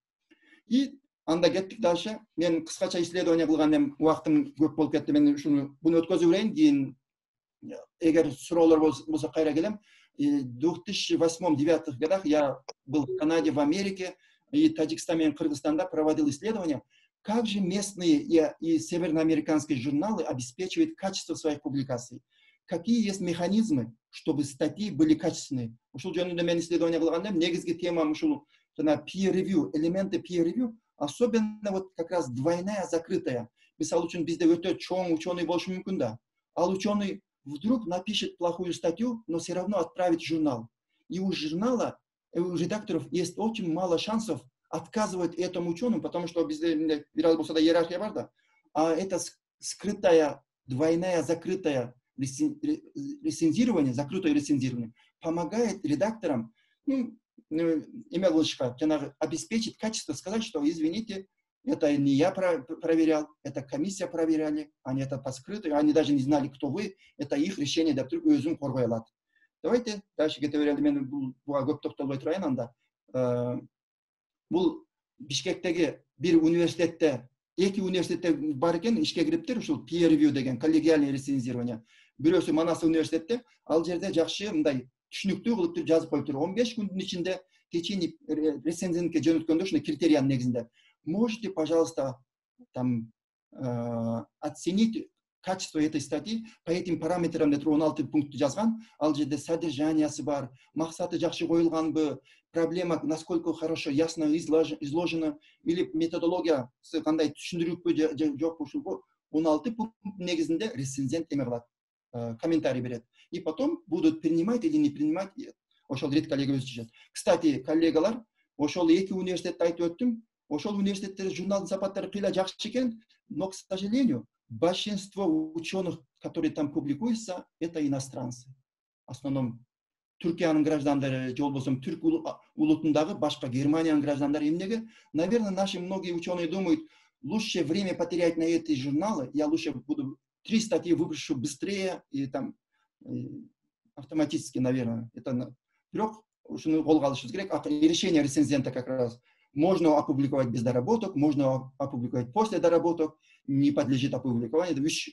И анда кеттик дальше. Мен кыскача исследование кылган убактым көп болуп кетти. Мен буну өткөзүп берейин, кийин эгер суроолор болсо кайра келем. В 2008-2009 годах я был в Канаде, в Америке, и Таджикистане и Кыргызстане проводил исследования, как же местные и североамериканские журналы обеспечивают качество своих публикаций. Какие есть механизмы, чтобы статьи были качественные. Ушул жөнүндө мен исследование кылганда негизги тема ушул peer review, элементы peer review, особенно вот как раз двойная закрытая. Мисалы үчүн бизде өтө чоң ученый болушу мүмкүн да. Ал ученый вдруг напишет плохую статью, но все равно отправит в журнал. И у журнала, у редакторов есть очень мало шансов отказывать этому ученому, потому что bizde biraz болса да иерархия бар да. А это скрытая, двойная, закрытая рецензирование, закрытое рецензирование помогает редакторам обеспечить качество, сказать, что извините, это не я проверял, это комиссия проверяли, они это по скрытому, они даже не знали, кто вы, это их решение, да, өзүн коргой алат. Давайте дальше кете берели, мен буга көп токтолбой турайын анда. Бул Бишкектеги бир университетте, эки университетте бар экен, ишке кириптир, ушул peer review деген коллегиальное рецензирование. Бирөөсү Манас университетте, ал жерде жакшы мындай түшүнүктүү кылып туруп жазып коюптур. 15 күндүн ичинде течение рецензентке жөнөткөндө ушундай критериянын негизинде. Можете, пожалуйста, там оценить качество этой статьи по этим параметрам, 16 пункт жазган, ал жерде содержаниясы бар, максаты жакшы коюлганбы, проблема насколько хорошо, ясно изложена, или методология кандай түшүндүрүппү, жок ушул 16 пункт негизинде рецензент эме кылат, комментарий берет. И потом будут принимать или не принимать, ошол редколлега өзү чечет. Кстати, коллегалар, ошол эки университетти айтып өттүм. Ошол университеттерде журналдын сапаттары кыйла жакшы экен, но, к сожалению, большинство ученых, которые там публикуются, это иностранцы. В основном Түркиянын граждандары, же болбосо түрк улутундагы башка Германиянын граждандары. Эмнеге? Наверное, наши многие ученые думают, лучше время потерять на эти журналы, я лучше буду 3 статьи выпущу быстрее и там автоматически, наверное. Это бирок ушуну колго алышыбыз керек. Решение рецензента как раз. Можно опубликовать без доработок, можно опубликовать после доработок, не подлежит опубликованию. Это үч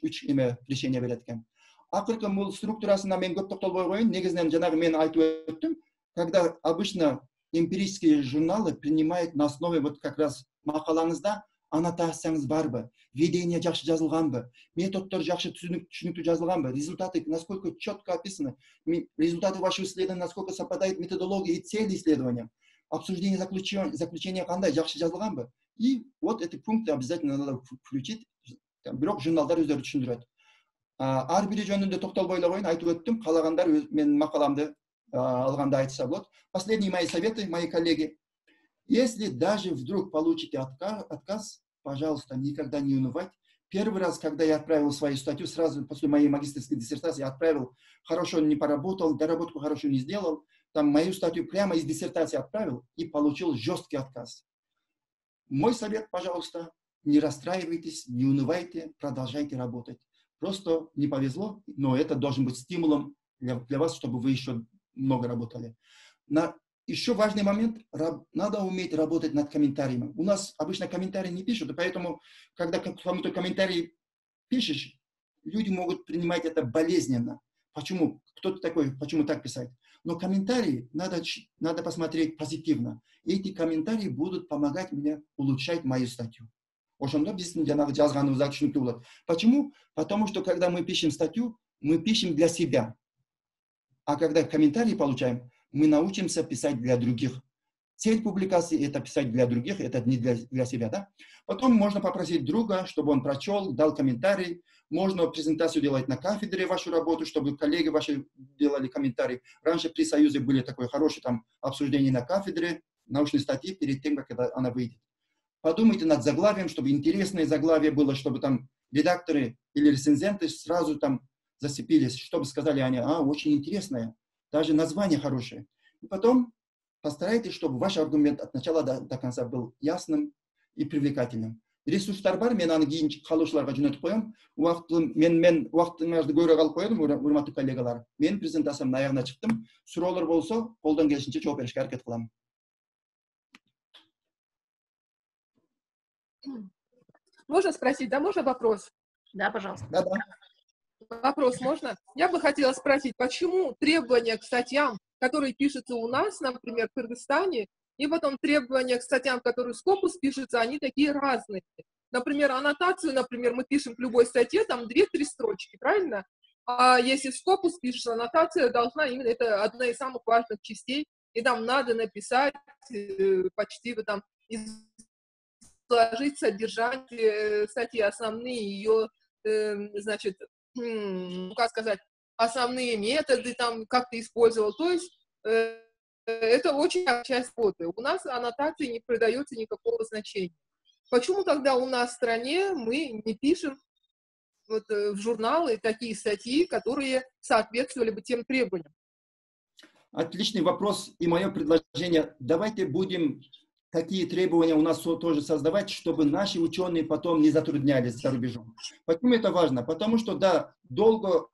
решение берет экен. Акыркы бул структурасына мен көп токтолбой коеюн. Негизинен жанагы мен айтып өттүм, когда обычно эмпирические журналы принимают на основе вот как раз макалаңызда аннотацияңыз барбы, введение жакшы жазылганбы, методдор жакшы түшүнүктүү жазылганбы, результаты насколько четко описаны, результаты вашего исследования насколько совпадают методологии и цели исследования. Обсуждение заключения кандай жакшы жазылганбы. И вот эти пункты обязательно надо включить. Бирок журналдар өздөрү түшүндүрөт. Ар бири жөнүндө токтолбой эле коеюн, айтып өттүм. Каалагандар менин макаламды алганда айтса болот. Последние мои советы, мои коллеги. Если даже вдруг получите отказ, пожалуйста, никогда не унывать. Первый раз, когда я отправил свою статью, сразу после моей магистерской диссертации, я отправил, хорошо не поработал, доработку хорошо не сделал, там мою статью прямо из диссертации отправил и получил жесткий отказ. мой совет, пожалуйста, не расстраивайтесь, не унывайте, продолжайте работать. Просто не повезло, но это должен быть стимулом для вас, чтобы вы еще много работали. Еще важный момент, надо уметь работать над комментариями. У нас обычно комментарии не пишут, и поэтому, когда кому-то комментарий пишешь, люди могут принимать это болезненно. Почему? Кто-то такой, почему так писать? Но комментарии надо посмотреть позитивно. И эти комментарии будут помогать мне улучшать мою статью. Почему? Потому что, когда мы пишем статью, мы пишем для себя. А когда комментарии получаем, мы научимся писать для других. Цель публикации – это писать для других, это не для себя. Да? Потом можно попросить друга, чтобы он прочел, дал комментарий. Можно презентацию делать на кафедре, вашу работу, чтобы коллеги ваши делали комментарии. Раньше при Союзе были такое хорошее там обсуждение на кафедре, научной статьи перед тем, как она выйдет. Подумайте над заглавием, чтобы интересное заглавие было, чтобы там редакторы или рецензенты сразу там зацепились, чтобы сказали они, очень интересное, даже название хорошее. И потом постарайтесь, чтобы ваш аргумент от начала до конца был ясным и привлекательным. Ресурстар бар, мен аны кейін қалушыларға жөнелтіп қоямын. Мен уақытыңызды көре қалып қойдым, урматтуу коллегалар. Мен презентациямның аяғына шықтым. Сұраулар болса, қолдан келишинче жооп беришке аракет кыламын. Можно спросить, да, можно вопрос? Да, пожалуйста. Да. Вопрос можно? Я бы хотела спросить, почему требования к статьям, которые пишутся у нас, например, в Кыргызстане, и потом требования к статьям, которые в Scopus пишутся, они такие разные. Например, аннотацию, например, мы пишем к любой статье, там 2-3 строчки, правильно? А если в Scopus пишешь, аннотация должна, именно это одна из самых важных частей, и там надо написать почти там изложить содержание статьи, основные ее, значит, как сказать, основные методы, там, как ты использовал. То есть это очень часть работы. У нас аннотации не придается никакого значения. Почему тогда у нас в стране мы не пишем вот, в журналы такие статьи, которые соответствовали бы тем требованиям? Отличный вопрос. И мое предложение, давайте будем такие требования у нас тоже создавать, чтобы наши ученые потом не затруднялись за рубежом. Почему это важно? Потому что, да, долго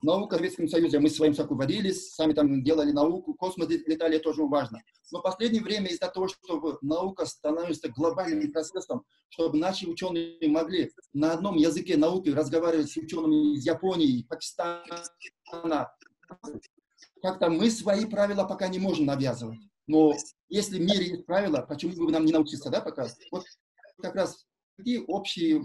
наука в Советском Союзе, мы с вами водились, сами там делали науку, космос летали, тоже важно. Но в последнее время из-за того, что наука становится глобальным процессом, чтобы наши ученые могли на одном языке науки разговаривать с учеными из Японии, Пакистана, как-то мы свои правила пока не можем навязывать. Но если в мире есть правила, почему бы нам не научиться, да, пока? Вот как раз такие общие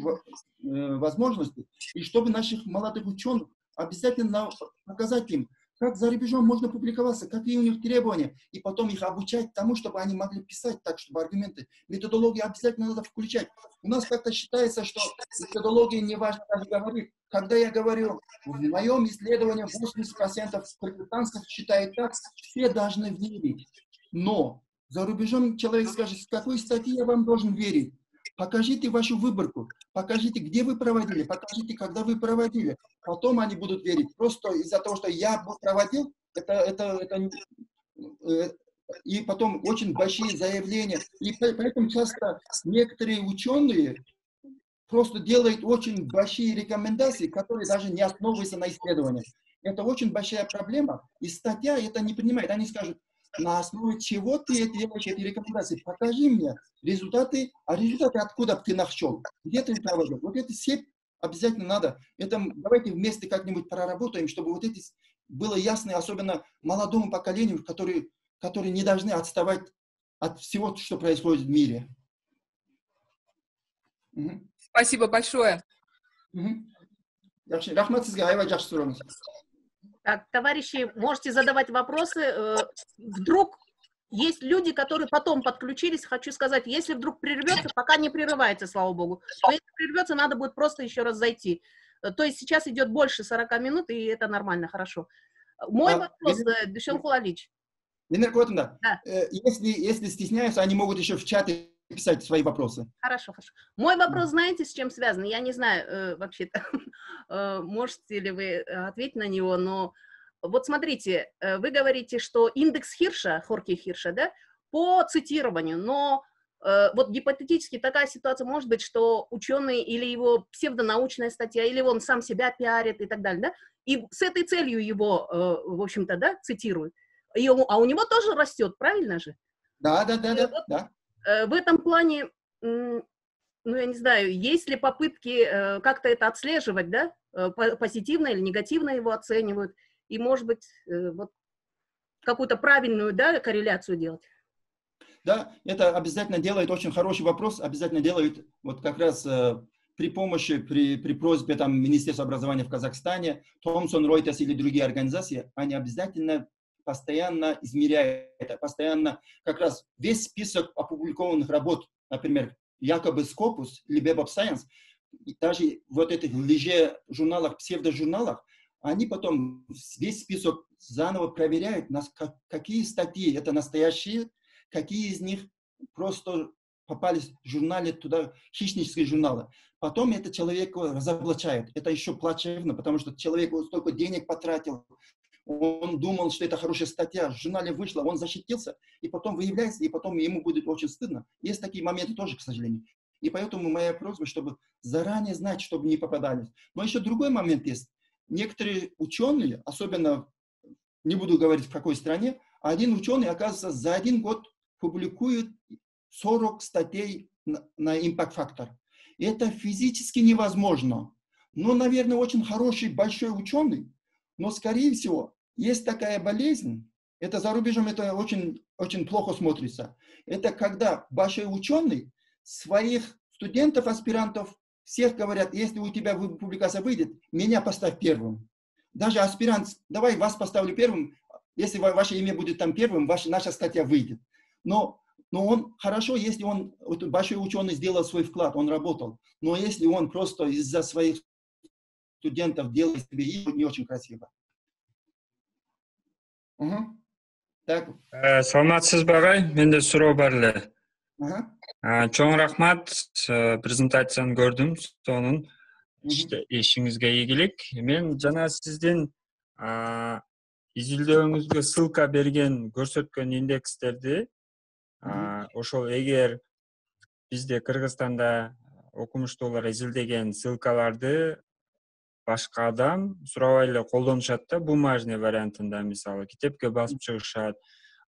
возможности, и чтобы наших молодых ученых обязательно показать им, как за рубежом можно публиковаться, какие у них требования, и потом их обучать тому, чтобы они могли писать так, чтобы аргументы, методологию обязательно надо включать. У нас как-то считается, что методология не важно даже говорить. Когда я говорю, в моем исследовании 80% кыргызстанцев считают так, все должны верить. Но за рубежом человек скажет, с какой статьи я вам должен верить? Покажите вашу выборку, покажите, где вы проводили, покажите, когда вы проводили. Потом они будут верить. Просто из-за того, что я проводил, и потом очень большие заявления. И поэтому часто некоторые ученые просто делают очень большие рекомендации, которые даже не основываются на исследованиях. Это очень большая проблема, и статья это не принимает. Они скажут, на основе чего ты делаешь эти рекомендации? Покажи мне результаты, а результаты откуда ты нашел? Где ты проводил? Вот эти сеть обязательно надо. Это давайте вместе как-нибудь проработаем, чтобы вот эти было ясно, особенно молодому поколению, которые не должны отставать от всего, что происходит в мире. Спасибо большое. Рахмат сизге, аябай жакшы сурооңуз. Так, товарищи, можете задавать вопросы. Вдруг есть люди, которые потом подключились. Хочу сказать, если вдруг прервется, пока не прерывается, слава богу, то если прервется, надо будет просто еще раз зайти. То есть сейчас идет больше 40 минут, и это нормально, хорошо. Мой вопрос, Дюшенкул Алич. Да. Если стесняются, они могут еще в чате писать свои вопросы. Хорошо, хорошо. Мой вопрос, знаете, с чем связан? Я не знаю, вообще-то, можете ли вы ответить на него, но вот смотрите, вы говорите, что индекс Хирша, Хорхе Хирша, да, по цитированию, но вот гипотетически такая ситуация может быть, что ученый или его псевдонаучная статья, или он сам себя пиарит и так далее, да, и с этой целью его, в общем-то, да, цитируют. А у него тоже растет, правильно же? Да. В этом плане, ну, я не знаю, есть ли попытки как-то это отслеживать, да, позитивно или негативно его оценивают, и, может быть, вот какую-то правильную, да, корреляцию делать? Да, это обязательно делает, очень хороший вопрос, обязательно делают вот как раз при помощи, при просьбе там Министерства образования в Казахстане, Thomson Reuters или другие организации, они обязательно постоянно измеряют это, постоянно как раз весь список опубликованных работ, например, якобы Scopus или Web of Science, и даже вот этих лже-журналах, псевдожурналах, они потом весь список заново проверяют, какие статьи это настоящие, какие из них просто попались в журнале туда, хищнические журналы. Потом это человека разоблачает. Это еще плачевно, потому что человек столько денег потратил, он думал, что это хорошая статья, в журнале вышла, он защитился, и потом выявляется, и потом ему будет очень стыдно. Есть такие моменты тоже, к сожалению. И поэтому моя просьба, чтобы заранее знать, чтобы не попадались. Но еще другой момент есть. Некоторые ученые, особенно, не буду говорить в какой стране, один ученый, оказывается, за один год публикует 40 статей на Impact Factor. Это физически невозможно. Но, наверное, очень хороший, большой ученый, но, скорее всего, есть такая болезнь, это за рубежом это очень, очень плохо смотрится. Это когда большой ученый своих студентов, аспирантов, всех говорят, если у тебя публикация выйдет, меня поставь первым. Даже аспирант, давай вас поставлю первым, если ваше имя будет там первым, наша статья выйдет. Но он хорошо, если он, большой ученый, сделал свой вклад, он работал. Но если он просто из-за своих студентов делает себе имя, не очень красиво. Так. Саламатсыз багай, менде суроо бар эле. Чоң рахмат, презентацияны көрдүм, сонун ишиңизге ийгилик. Мен жана сиздин изилдөөңүзгө ссылка берген, көрсөткөн индекстерди, ошол эгер бизде Кыргызстанда окумуштуулар изилдеген ссылкаларды башка адам сурабай эле колдонушат да, бумажный вариантында, мисалы китепке басып чыгышат.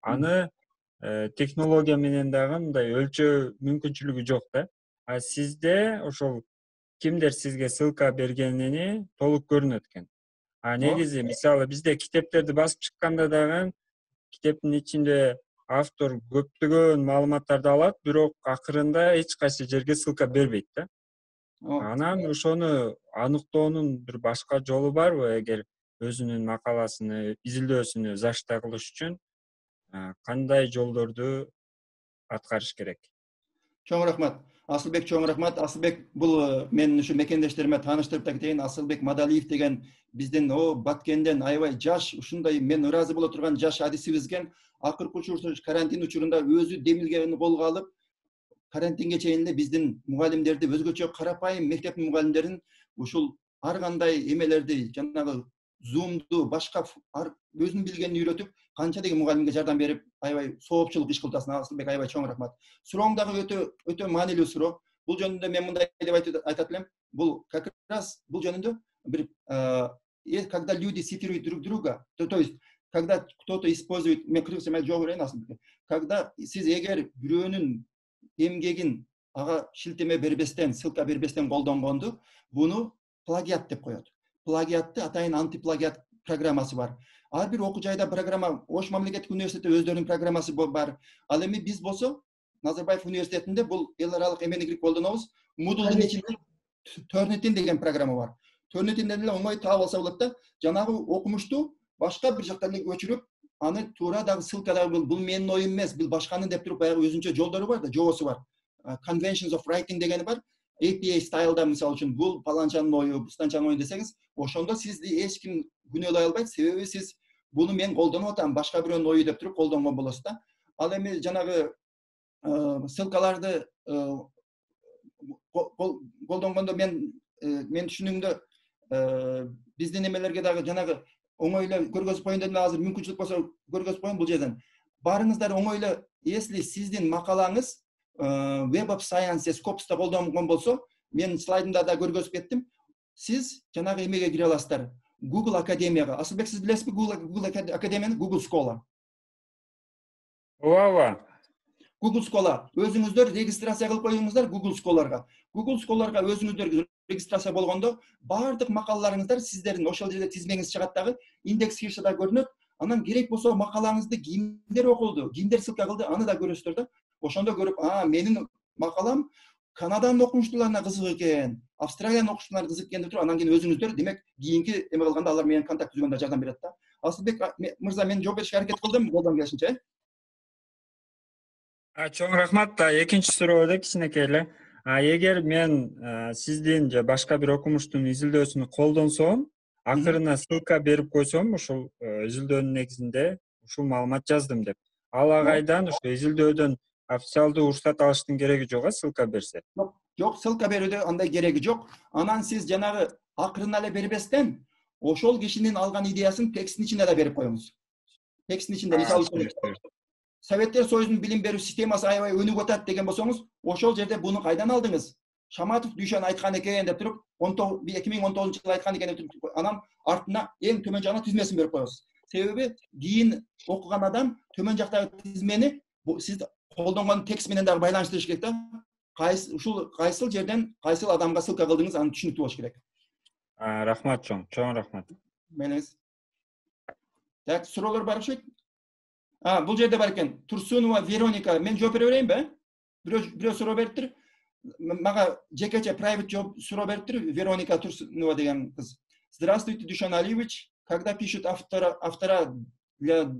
Аны технология менен дагы мындай өлчөө мүмкүнчүлүгү жок да. А сизде ошол кимдер сизге ссылка бергенини толук көрүнөт экен. А негизи мисалы бизде китептерди басып чыкканда дагы китептин ичинде автор көптөгөн маалыматтарды алат, бирок акырында эч кайсы жерге ссылка бербейт да. Анан ошону аныктоонун бир башка жолу барбы, эгер өзүнүн макаласыны, изилдөөсүнү защита кылыш үчүн кандай жолдорду аткарыш керек? Чоң рахмат. Асылбек, чоң рахмат. Асылбек, бул мен ушу мекендештериме тааныштырып да кетейин. Асылбек Мадалиев деген биздин Баткенден аябай жаш, ушундай мен ыраазы боло турган жаш адисибизген акыркы учурда карантин учурунда өзү демилгени колго алып, карантинге чейин эле биздин мугалимдерди, өзгөчө карапайым мектептин мугалимдерин ушул ар кандай эмелерди, жанагы Zoom'ду, башка өзүнүн билгенин үйрөтүп, канча деген мугалимге жардам берип, аябай соопчулук иш кылтасың. Асылбек, аябай чоң рахмат. Сурооң дагы өтө маанилүү суроо. Бул жөнүндө мен мындай деп айтат элем. Бул как раз бул жөнүндө бир когда люди цитируют друг друга, то есть когда кто-то использует, мен кыргызча жооп берейин Асылбекке. Когда сиз эгер бирөөнүн эмгегин ага шилтеме бербестен, ссылка бербестен колдонгонду, буну плагиат деп коет. Плагиатты атайын антиплагиат программасы бар. Ар бир окуу жайда программа, Ош мамлекеттик университети өздөрүнүн программасы бар. Ал эми биз болсо Назарбаев университетинде бул эл аралык эмени колдонобуз. Moodle'дын ичинде Turnitin деген программа бар. Turnitin'ден эле оңой таап алса болот да, жанагы окумушту башка бир жактан эле көчүрүп, аны туура дагы ссылкадагы бул менин оюм эмес, бул башканы деп туруп баягы өзүнчө жолдору бар да, жобосу бар. Conventions of Writing дегени бар. APA стайлда, мисалы үчүн, бул паланчанын ою, бустанчанын ою десеңиз, ошондо сизди эч ким күнөөлөй албайт, себеби сиз буну мен колдонуп атам, башка бирөөнүн ою деп туруп колдонгон болосуз да. Ал эми жанагы ссылкаларды колдонгондо мен түшүнүгүмдө биздин эмелерге дагы жанагы оңой эле көргөзүп коеюн дедим, азыр мүмкүнчүлүк болсо көргөзүп коеюн бул жерден. Барыңыздар оңой эле, если сиздин макалаңыз Web of Science Scopes'та қолданған болса, мен слайдымда да көргөзүп кеттім. Сіз жаңағы емеге кіре аласыздар. Google Академияға. Асылбек, сіз білесіз бе Google Академияны? Google Scholar. Ооба. Google Scholar. Өзіңіздер регистрация қылып қойыңыздар Google Scholar'ға. Google Scholar'ға өзіңіздер регистрация болғанда, бардық мақалаларыңыздар сіздердің ошол жерде тизмеңиз шығаттағы индекс киршада көрінөт. Анан керек болса мақалаңызды кимдер окулду, кимдер ссылка кылды, аны да көрөсүздөр да. Ошондо көрүп, менин мақалам Канаданын окумуштууларына кызык экен, Австралиянын окумуштууларына кызык экен деп туруп, анан кийин өзүңүздөр демек кийинки эме кылганда алар менен контакт түзгөндө жардам берет да. Асылбек мырза, мен жооп беришке аракет кылдым, колдон келишинче. Чоң рахмат. Экинчи суроодо кичинекей эле. Эгер мен сиздин же башка бир окумуштун изилдөөсүн колдонсом, акырына ссылка берип койсом, ушул изилдөөнүн негизинде ушул маалымат жаздым деп. Ал агайдан ошо изилдөөдөн официалдуу уруксат алыштын кереги жок, ссылка берсе. Жок, ссылка берүүдө андай кереги жок. Анан сиз жанагы акырына эле бербестен, ошол кишинин алган идеясын текстин ичинде да берип коюңуз. Текстин ичинде мисалы Советтер Союзунун билим берүү системасы аябай өнүгүп атат деген болсоңуз, ошол жерде буну кайдан алдыңыз? Шаматов Дүйшөн айткан экен деп туруп, 2019-жылы айткан экен деп туруп, анан артына эң төмөн жагына тизмесин берип коесуз. Себеби кийин окуган адам төмөн жактагы тизмени сиз колдонгон текст менен дагы байланыштырыш керек да. Кайсыл жерден кайсыл адамга ссылка кылдыңыз, аны түшүнүктүү болуш керек. Рахмат чоң рахмат. Мелиңиз. Так, суроолор бар окшойт. Бул жерде бар экен. Турсунова Вероника, мен жооп бере берейин бе? Бирөө суроо бериптир. Мага жекече private суроо бериптир. Вероника Турсунова деген кыз. Здравствуйте, Душан Алиевич. Когда пишут автора для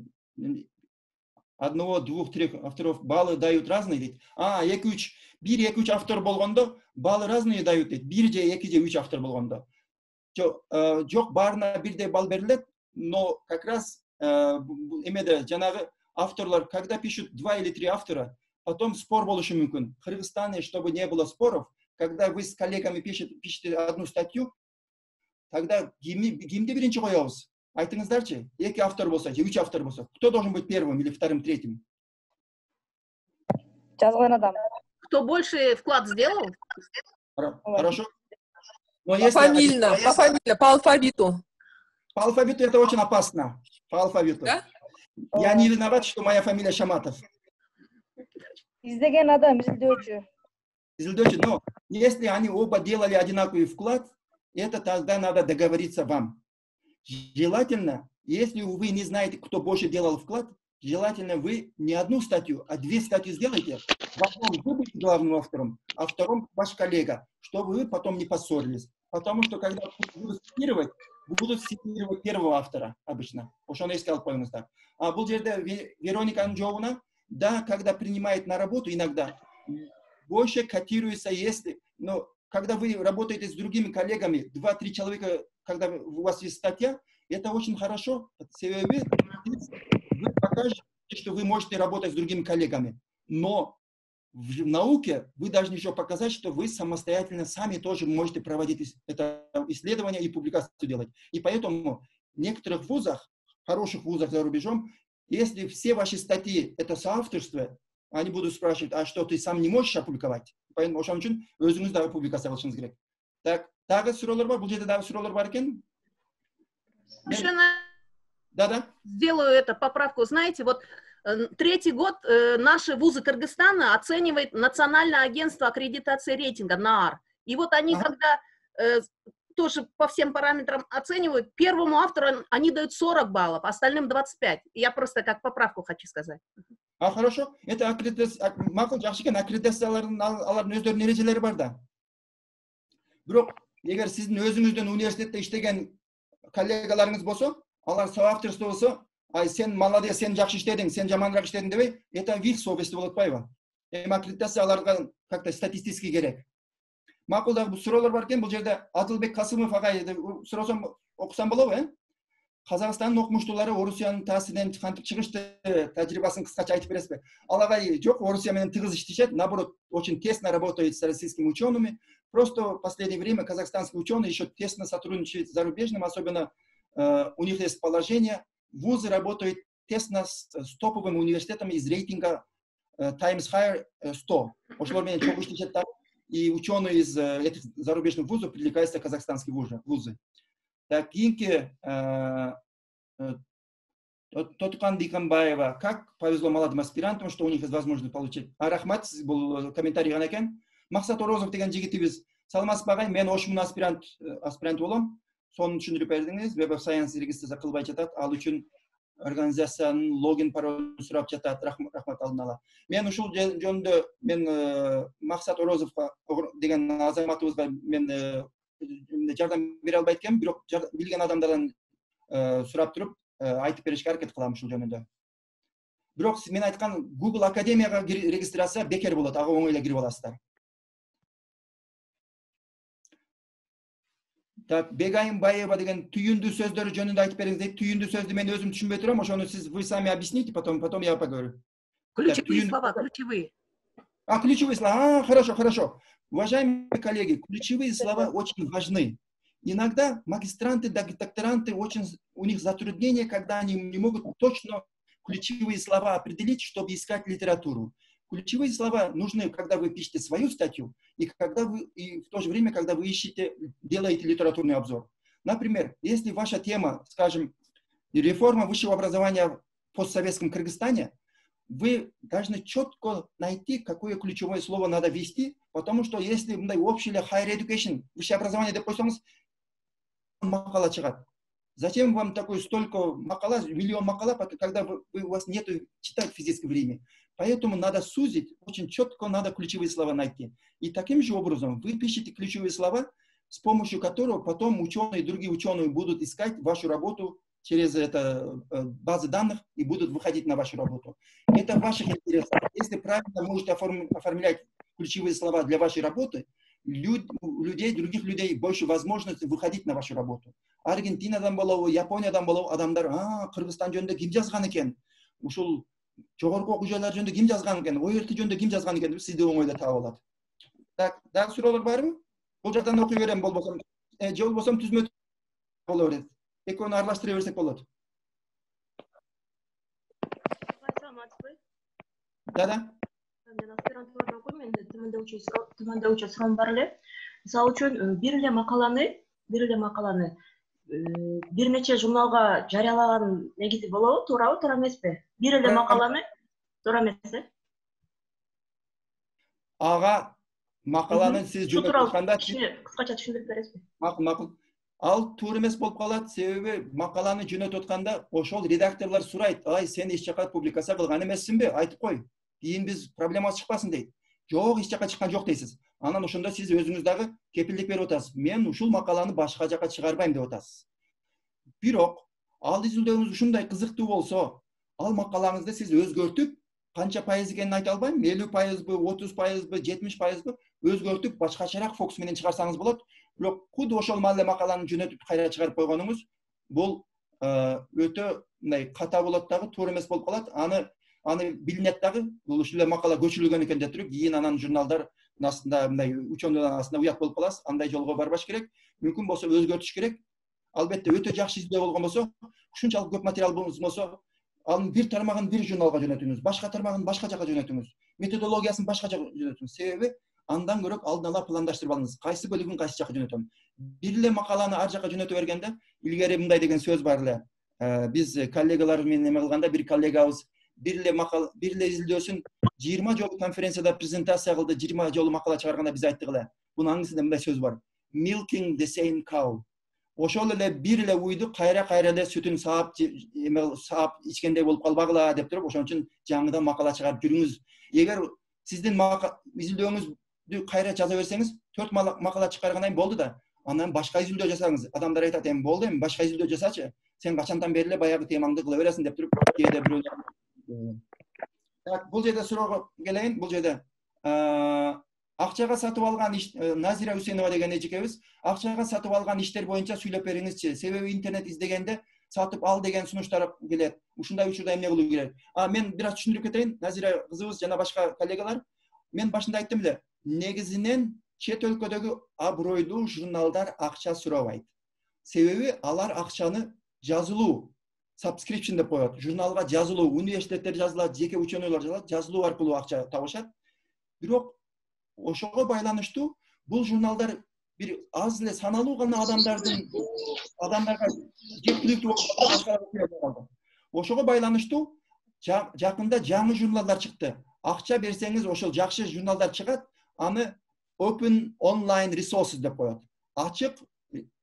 одного, двух, трех авторов, баллы дают разные, дейт. 1-2-3 автор болгондо баллы разные дают, дейт. 1-2-3 автор болгондо. Жок, баарына бирдей балл берилет, но как раз эмеде жанагы авторлар, когда пишут 2 или 3 автора, потом спор болушу мүмкүн. В Кыргызстане, чтобы не было споров, когда вы с коллегами пишете одну статью, тогда кимди биринчи коебуз? Айтыңыздарчы, 2 автор болсо, же 3 автор болсо, кто должен быть первым или вторым, третьим? Жазган адам. Кто больше вклад сделал? Хорошо. Пофамильно, по алфавиту. По алфавиту это очень опасно. По алфавиту. Да? Я не виноват, что моя фамилия Шаматов. Издеген адам изилдөөчү. Изилдөөчү, но если они оба делали одинаковый вклад, это тогда надо договориться вам. Желательно, если вы не знаете, кто больше делал вклад, желательно вы не одну статью, а 2 статьи сделайте. В одном вы будете главным автором, а втором ваш коллега, чтобы вы потом не поссорились. Потому что когда будут цитировать первого автора обычно. Уж он искал поемость. А был жерде Вероника Анджоуна, да, когда принимает на работу, иногда больше котируется, если, но когда вы работаете с другими коллегами, 2-3 человека, когда у вас есть статья, это очень хорошо. Вы покажете, что вы можете работать с другими коллегами. Но в науке вы должны еще показать, что вы самостоятельно сами тоже можете проводить это исследование и публикацию делать. И поэтому в некоторых вузах, хороших вузах за рубежом, если все ваши статьи это соавторство, они будут спрашивать, а что ты сам не можешь опубликовать? Поэтому ошон үчүн өзүңүз дагы публикация кылышыңыз керек. Так, дагы суроолор бар? Бул жерде дагы суроолор бар экен? Да. Сделаю это поправку. Знаете, вот 3-й год наши вузы Кыргызстана оценивает Национальное агентство аккредитации рейтинга, НААР. И вот они, когда тоже по всем параметрам оценивают, первому автору они дают 40 баллов, остальным 25. Я просто как поправку хочу сказать. Хорошо. Это аккредитация, макул жакшы экен, аккредитациялардын алардын өздөрүнүн эрежелери бар да. Бирок, эгер сиздин өзүңүздүн университетте иштеген коллегаларыңыз болсо, алар соавторство болсо, ай сен молодец, сен жакшы иштедиң, сен жаманраак иштедиң дебей, это в их совести болуп атпайбы? Аккредитация аларга как-то статистически керек. Макул дагы суроолор бар экен, бул жерде Адылбек Касымов агай суроосом окусам болобу, Казакстандын окумуштуулары Орусиянын таасиринен кантип чыгышты, тажрыйбасын кыскача айтып бересизби? Ал агай жок, Орусия менен тыгыз иштешет, наоборот, очень тесно работает с российскими учеными. Просто в последнее время казахстанские ученые еще тесно сотрудничают с зарубежным, особенно у них есть положение. Вузы работают тесно с топовыми университетами из рейтинга Times Higher 100. ошолор менен чогуу иштешет да. И ученые из этих зарубежных вузов привлекаются в казахстанские вузы. Так, кийинки Тотукан Диканбаева. Как повезло молодым аспирантам, что у них есть возможность получить. Рахмат, был комментарий ғана. Мақсат Орозов деген жигитибиз. Саламатсыз багай, мен ошмун аспирант болом. Сонун түшүндүрүп бердиңиз. Web of Science регистрация кылбай жатат. Ал үчүн организациянын логин паролун сурап жатат. Рахмат алдын ала. Мен ушул жөнүндө мен Мақсат Орозовго деген азаматыбызга мен жардам бере албайт экенмин, бирок билген адамдардан сурап туруп айтып беришке аракет кылам ушул жөнүндө. Бирок мен айткан Google Академияга регистрация бекер болот, ага оңой эле кирип аласыздар. Так, Бегайым Баева деген түйүндүү сөздөрү жөнүндө айтып бериңиз дейт. Түйүндүү сөздү мен өзүм түшүнбөй турам, ошону сиз вы сами объясните, потом я поговорю. Ключевые слова, ключевые. Ключевые слова. Хорошо. Уважаемые коллеги, ключевые слова очень важны. Иногда магистранты, докторанты, у них затруднения, когда они не могут точно ключевые слова определить, чтобы искать литературу. Ключевые слова нужны, когда вы пишете свою статью, и в то же время, когда вы делаете литературный обзор. Например, если ваша тема, скажем, реформа высшего образования в постсоветском Кыргызстане, вы должны четко найти, какое ключевое слово надо ввести, потому что если общий higher education, высшее образование, допустим, макала чыгат. Зачем вам столько макала, миллион макала, когда у вас нет читать в физическом времени? Поэтому надо сузить, очень четко надо ключевые слова найти. И таким же образом вы пишете ключевые слова, с помощью которого потом ученые, другие ученые будут искать вашу работу через базы данных и будут выходить на вашу работу. Это в ваших интересах. Если правильно можете оформлять ключевые слова для вашей работы, других людей больше возможностей выходить на вашу работу. Аргентинадан болобу, Япониядан болобу адамдар, Кыргызстан жөнүндө ким жазган экен? Ушул жогорку окуу жайлар жөнүндө ким жазган экен? ОРТ жөнүндө ким жазган экен деп сизди оңойдо таап алат. Так, дагы суроолор барбы? Бул жактан окуй берем, болбосо түзмө боло берет. Экөөнү аралаштыра берсек болот. Да. Мен аспирантурада окуйм, менде тымында учуу суроом бар эле. Мисалы үчүн бир эле макаланы бир нече журналга жарыялаган негизи болобу, туура эмеспи? Бир эле макаланы туура эмес, э? Ага, макаланы сиз жөнөткөндө кыскача түшүндүрүп бересизби? Макул. Ал туура эмес болуп калат, себеби макаланы жөнөтүп атканда ошол редакторлор сурайт: "Ай, сен эч жака публикация кылган эмессиңби? Айтып кой. Кийин биз проблема чыкпасын" дейт. Жок, эч жака чыккан жок дейсиз. Анан ошондо сиз өзүңүз дагы кепилдик берип атасыз. Мен ушул макаланы башка жака чыгарбайм деп атасыз. Бирок, ал изилдөөңүз ушундай кызыктуу болсо, ал макалаңызды сиз өзгөртүп, канча пайыз экенин айта албайм, 50%, 30%, 70%, өзгөртүп, башкачараак фокус менен чыгарсаңыз болот. Бирок куду ошол макаланы жөнөтүп кайра чыгарып койгонуңуз, бул өтө ката болот дагы, туура эмес болуп калат. Аны билинет дагы, бул ушул макала көчүрүлгөн экен деп туруп, кийин анан журналдар астында ученыйлар астында уят болуп каласыз. Андай жолго барбаш керек. Мүмкүн болсо өзгөртүш керек. Албетте өтө жакшы издөө болгон болсо, ушунчалык көп материал болсо, анын бир тармагын бир журналга жөнөтүңүз, башка тармагын башка жака жөнөтүңүз, методологиясын башка жака жөнөтүңүз. Себеби андан көрөк алдын ала пландаштырып алыңыз. Кайсы бөлүгүн кайсы жака жөнөтөм. Бир эле макаланы ар жака жөнөтө бергенде, илгери мындай деген сөз бар эле. Биз коллегалар менен эме кылганда бир коллегабыз бир эле изилдөөсүн 20 жолу конференцияда презентация кылды, 20 жолу макала чыгарганда биз айттык эле. Бунун аңысында мындай сөз бар: milking the same cow. Ошол эле бир эле уйду кайра эле сүтүн саап ичкендей болуп калбагыла деп туруп, ошон үчүн жаңыдан макала чыгарып жүрүңүз. Эгер сиздин изилдөөңүздү кайра жаза берсеңиз, 4 макала чыгаргандан кийин болду да, анан башка изилдөө жасаңыз. Адамдар айтат: "Эми болду, эми башка изилдөө жасачы. Сен качандан бери эле баягы темаңды кыла бересиң" деп туруп, кээде бирөөлөр. Так, бул жерде суроого келейин. Бул жерде акчага сатып алган Назира Үсенова деген эжекебиз, акчага сатып алган иштер боюнча сүйлөп бериңизчи. Себеби интернет издегенде сатып ал деген сунуштар келет. Ушундай учурда эмне кылуу керек? Мен бир аз түшүндүрүп кетейин. Назира кызыбыз жана башка коллегалар, мен башында айттым эле, негизинен чет өлкөдөгү абройлуу журналдар акча сурабайт. Себеби алар акчаны жазылуу, subscription деп коет. Журналга жазылуу, университеттер жазылат, жеке ученыйлар жазылат, жазылуу аркылуу акча табышат. Бирок ошого байланыштуу бул журналдар бир аз эле саналуу гана адамдарга жеткиликтүү болуп. Ошого байланыштуу жакында жаңы журналдар чыкты. Акча берсеңиз ошол жакшы журналдар чыгат, аны open online resources деп коет. Ачык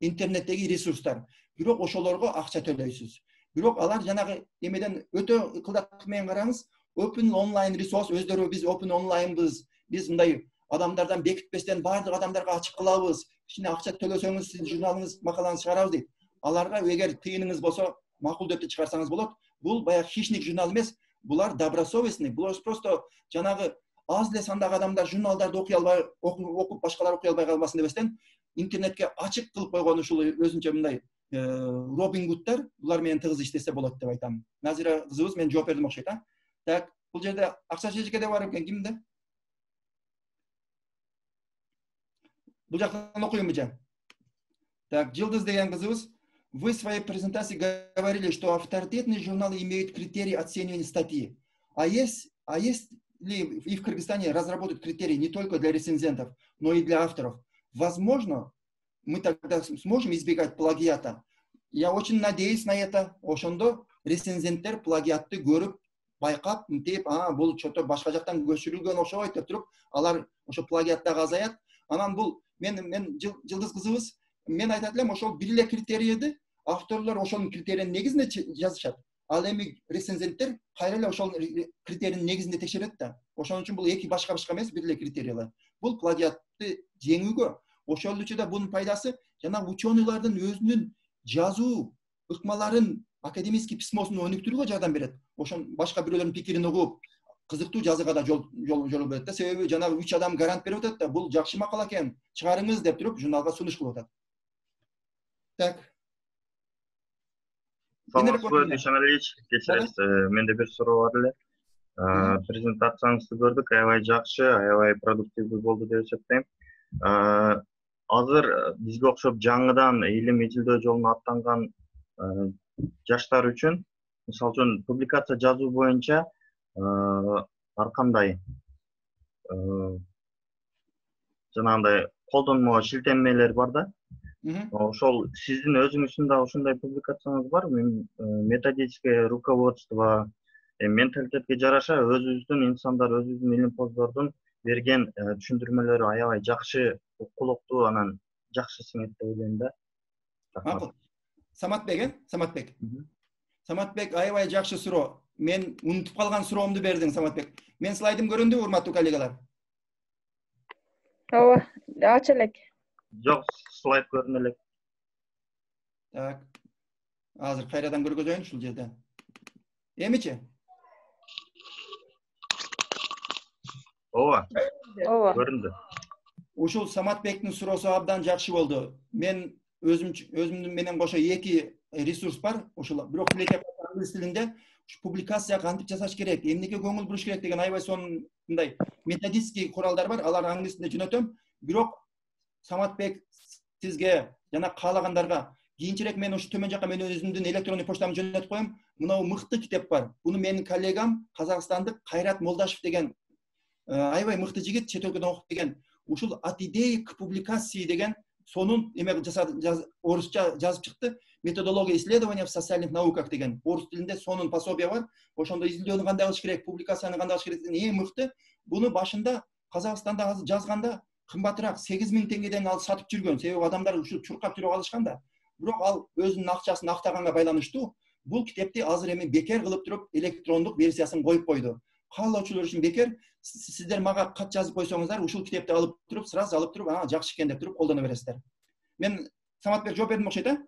интернеттеги ресурстар. Бирок ошолорго акча төлөйсүз. Бирок алар жанагы эмеден өтө кылдак менен караңыз, open online resource өздөрү биз open online'быз. Биз мындай адамдардан бекитпестен бардык адамдарга ачык кылабыз. Кичине акча төлөсөңүз сиз журналыңыз, макалаңызды чыгарабыз дейт. Аларга эгер тыйыныңыз болсо, макул деп чыгарсаңыз болот. Бул баягы хищник журнал эмес, булар добросовестный. Булар просто жанагы аз эле сандагы адамдар журналдарды окуй албай, окуп башкалар окуй албай калбасын дебестен интернетке ачык кылып койгон ушул өзүнчө мындай Робин Гудтар, булар менен тыгыз иштесе болот деп айтам. Назира кызыбыз мен жооп бердим окшойт, а? Так, бул жерде акча жежекеде бар экен, кимде? Бул жактан окуйму же? Так, Жылдыз деген кызыбыз, вы в своей презентации говорили, что авторитетные журналы имеют критерии оценивания статьи. А есть ли и в Кыргызстане разработают критерии не только для рецензентов, но и для авторов? Возможно, мы тогда сможем избегать плагиата. Я очень надеюсь на это. Ошондо рецензенттер плагиатты көрүп, байкап, мынтип, бул чото башка жактан көчүрүлгөн окшойт деп туруп, алар ошо плагиаттагы азаят. Анан бул мен Жылдыз кызыбыз, мен айтат элем, ошол бир эле критерийди авторлор ошонун критерийинин негизинде жазышат. Ал эми рецензенттер кайра эле ошол критерийинин негизинде текшерет да. Ошон үчүн бул эки башка эмес, бир эле критерийлер. Бул плагиатты жеңүүгө, ошол учурда бунун пайдасы жана ученыйлардын өзүнүн жазуу ыкмаларын, академический письмосун өнүктүрүүгө жардам берет. Ошон башка бирөөлөрдүн пикирин угуп, кызыктуу жазууга да жол берет да. Себеби жанагы 3 адам гарант берип атат да, бул жакшы макала экен, чыгарыңыз деп туруп журналга сунуш кылып атат. Так. Саламатсызбы, Дүйшөн Алиевич. Кечиресиз, менде бир суроо бар эле. Презентацияңызды көрдүк, аябай жакшы, аябай продуктивдүү болду деп эсептейм. Азыр бизге окшоп жаңыдан илим изилдөө жолуна аттанган жаштар үчүн, мисалы үчүн публикация жазуу боюнча ар кандай жанагындай колдонмо шилтемелер бар да. Ошол сиздин өзүңүздүн да ошондой публикацияңыз барбы? Методическое руководство, менталитетке жараша өзүбүздүн инсандар, өзүбүздүн илимпоздордун берген түшүндүрмөлөрү аябай жакшы, укулуктуу, анан жакшы сиңет деп ойлойм да. Макул. Саматбек. Саматбек, аябай жакшы суроо. Мен унутуп калган суроомду бердиң, Саматбек. Мен слайдым көрүндүбү, урматтуу коллегалар? Ооба, ач элек. Жок, слайд көрүнө элек. Так. Азыр кайрадан көргөзөйүн ушул жерде. Эмичи? Ооба. Көрүндү. Ушул Саматбектин суроосу абдан жакшы болду. Мен өзүмдүн менен кошо эки ресурс бар. Ошол бирок англис тилинде публикация кантип жасаш керек, эмнеге көңүл буруш керек деген аябай сонун мындай методический куралдар бар. Алар англис тилинде жөнөтөм. Бирок Саматбек сизге жана каалагандарга кийинчерээк мен ушу төмөн жакка мен өзүмдүн электрондук почтамды жөнөтүп коем. Мынау мыкты китеп бар. Буну менин коллегам Казакстандык Кайрат Молдашев деген аябай мыкты жигит, чет өлкөдөн окуп келген. Ушул от идеи к публикации деген сонун эме орусча жазып чыкты. Методология исследования в социальных науках деген орус тилинде сонун пособие бар. Ошондо изилдөөнү кандай кылыш керек, публикацияны кандай кылыш керек деген эң мыкты. Буну башында Казакстанда жазганда кымбатыраак 8000 теңгеден алып сатып жүргөн. Себеби адамдар ушу чуркап жүрүп алышкан да. Бирок ал өзүнүн акчасын актаганга байланыштуу бул китепти азыр эми бекер кылып туруп электрондук версиясын коюп койду. Каалоочулар үчүн бекер. Сиздер мага кат жазып койсоңуздар, ушул китепти алып туруп, сразу алып туруп, жакшы экен деп туруп колдоно бересиздер. Мен Саматбек жооп бердим окшойт, а?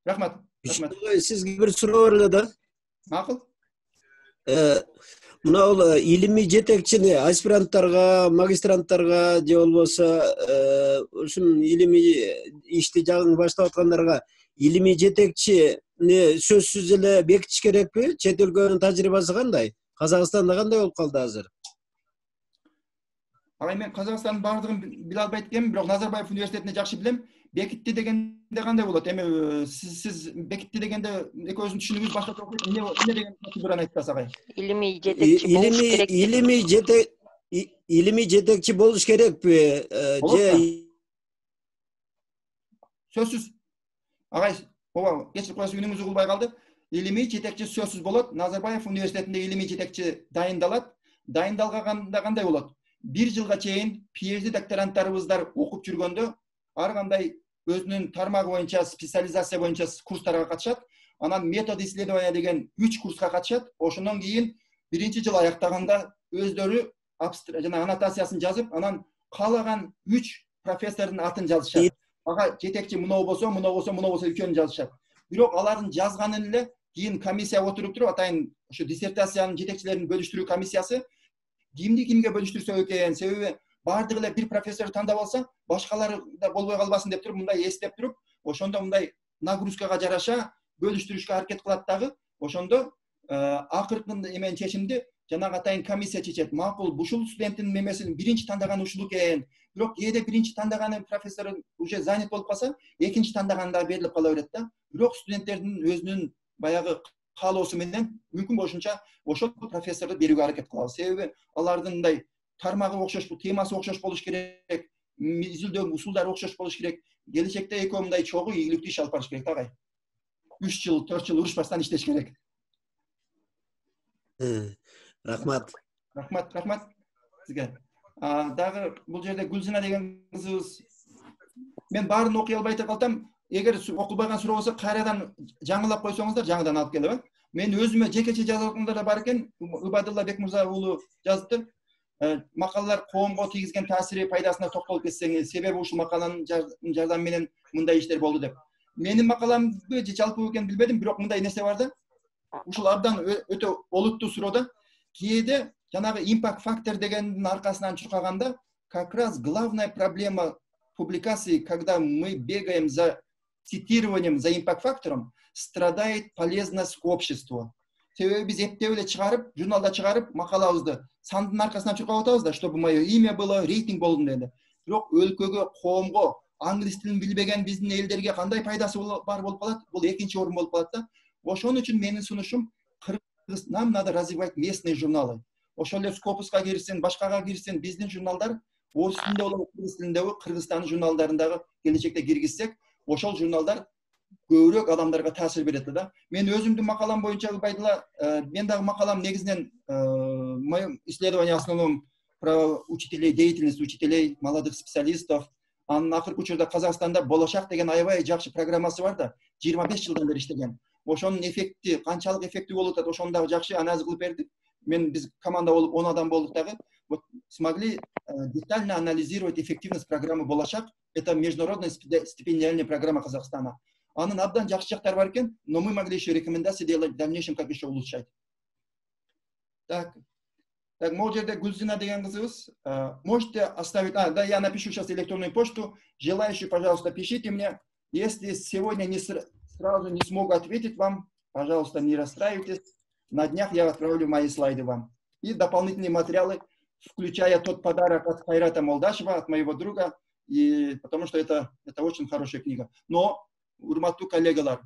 Рахмат. Сизге бир суроо бар эле да. Макул. Мына илимий жетекчини аспиранттарга, магистранттарга же болбосо ушун илимий ишти жагын баштап аткандарга илимий жетекчини сөзсүз эле бекитиш керекпи? Чет өлкөнүн тажрыйбасы кандай? Казакстанда кандай болуп калды азыр? Мен Казакстандын бардыгын биле албайт экенмин, бирок Назарбаев университетинде жакшы билем. Бекитти дегенде кандай болот? Эми сиз бекитти дегенде экөөбүздүн түшүнүгүбүз башкача окуйт. Эмне деген процедураны айтасыз агай? Илимий жетекчи болуш керек. илимий жетекчи болуш керекпи? Сөзсүз. Агай, ооба, кечирип коесуз, үнүңүз угулбай калды. Илимий жетекчи сөзсүз болот. Назарбаев университетинде илимий жетекчи дайындалат. Дайындалганда кандай болот? 1 жылга чейин PhD докторанттарыбыздар окуп жүргөндө ар кандай өзүнүн тармагы боюнча, специализация боюнча курстарга катышат. Анан метод исследования деген 3 курска катышат. Ошондон кийин 1-жыл аяктаганда өздөрү жана аннотациясын жазып, анан каалаган 3 профессордун атын жазышат. Ага жетекчи мынау болсо, экөөнү жазышат. Бирок алардын жазганын эле кийин комиссия отуруп туруп, атайын ошо диссертациянын жетекчилерин бөлүштүрүү комиссиясы кимди кимге бөлүштүрсө экен, себеби баардыгы эле бир профессор тандап алса, башкалары да болбой калбасын деп туруп, мындай эстеп туруп, ошондо мындай нагрузкага жараша бөлүштүрүшкө аракет кылат дагы. Ошондо акыркы эмен чечимди жанагы атайын комиссия чечет. Макул, ушул студенттин мемесин 1-чи тандаганы ушул экен. Бирок кээде 1-чи тандаганы профессор уже занят болуп калса, 2-чи тандаганы да берилип кала берет да. Бирок студенттердин өзүнүн баягы каалоосу менен мүмкүн болушунча ошол профессорду берүүгө аракет кылабыз. Себеби алардын мындай тармагы окшош, темасы окшош болуш керек, изилдөө усулдары окшош болуш керек. Келечекте экөө мындай чогуу ийгиликтүү иш алып барыш керек агай. 3 жыл, 4 жыл урушпастан иштеш керек. Рахмат. Рахмат сизге. Дагы бул жерде Гүлзина деген кызыбыз, мен баарын окуй албай калсам, эгер окулбаган суроо болсо кайрадан жаңылап койсоңуздар, жаңыдан алып келем. Мен өзүмө жекече жазгандар да бар экен. Убадылла Бекмырза уулу жазыптыр. Макалалар коомго тийгизген таасири, пайдасына токтолуп кетсеңиз, себеби ушул макаланын жардамы менен мындай иштер болду деп. Менин макаламбы же жалпы экенин билбедим, бирок мындай нерсе бар да. Ушул абдан өтө олуттуу суроода кээде жанагы импакт фактор дегендин аркасынан чуркаганда, как раз главная проблема публикации, когда мы бегаем за цитированием, за импакт-фактором, страдает полезность обществу. Себеби биз эптеп эле чыгарып, журналда чыгарып, макалабызды сандын аркасынан чуркап атабыз да, чтобы мое имя было, рейтинг болду деди. Бирок өлкөгө, коомго, англис тилин билбеген биздин элдерге кандай пайдасы бар болуп калат? Бул экинчи орун болуп калат да. Ошон үчүн менин сунушум, нам надо развивать местные журналы. Ошол эле Скопуска кирсин, башкага кирсин, биздин журналдар орус тилинде болобу, кыргыз тилиндеби, Кыргызстандын журналдарындагы келечекте киргизсек, ошол журналдар көбүрөөк адамдарга таасир берет да. Мен өзүмдүн макалам боюнча Убайдылла, мен дагы макалам негизинен моё исследование основном про учителей, деятельность учителей, молодых специалистов. Анын акыркы учурда Казакстанда Болошак деген аябай жакшы программасы бар да, 25 жылдан бери иштеген. Ошонун эффекти, канчалык эффектив болуп атат, ошону дагы жакшы анализ кылып бердик. Биз команда болуп 10 адам болдук дагы. Вот смогли детально анализировать эффективность программы Болошак. Это международная стипендиальная программа Казахстана. Анын абдан жакшы жактары бар экен, но мы могли еще рекомендации делать в дальнейшем, как еще улучшать. Так, могу жерде Гүлзина деген кызыбыз, можете оставить, да, я напишу сейчас электронную почту, желающие, пожалуйста, пишите мне. Если сегодня сразу не смогу ответить вам, пожалуйста, не расстраивайтесь. На днях я отправлю мои слайды вам. И дополнительные материалы, включая тот подарок от Хайрата Молдашева, от моего друга, и потому что это очень хорошая книга. Но, урматтуу коллегалар,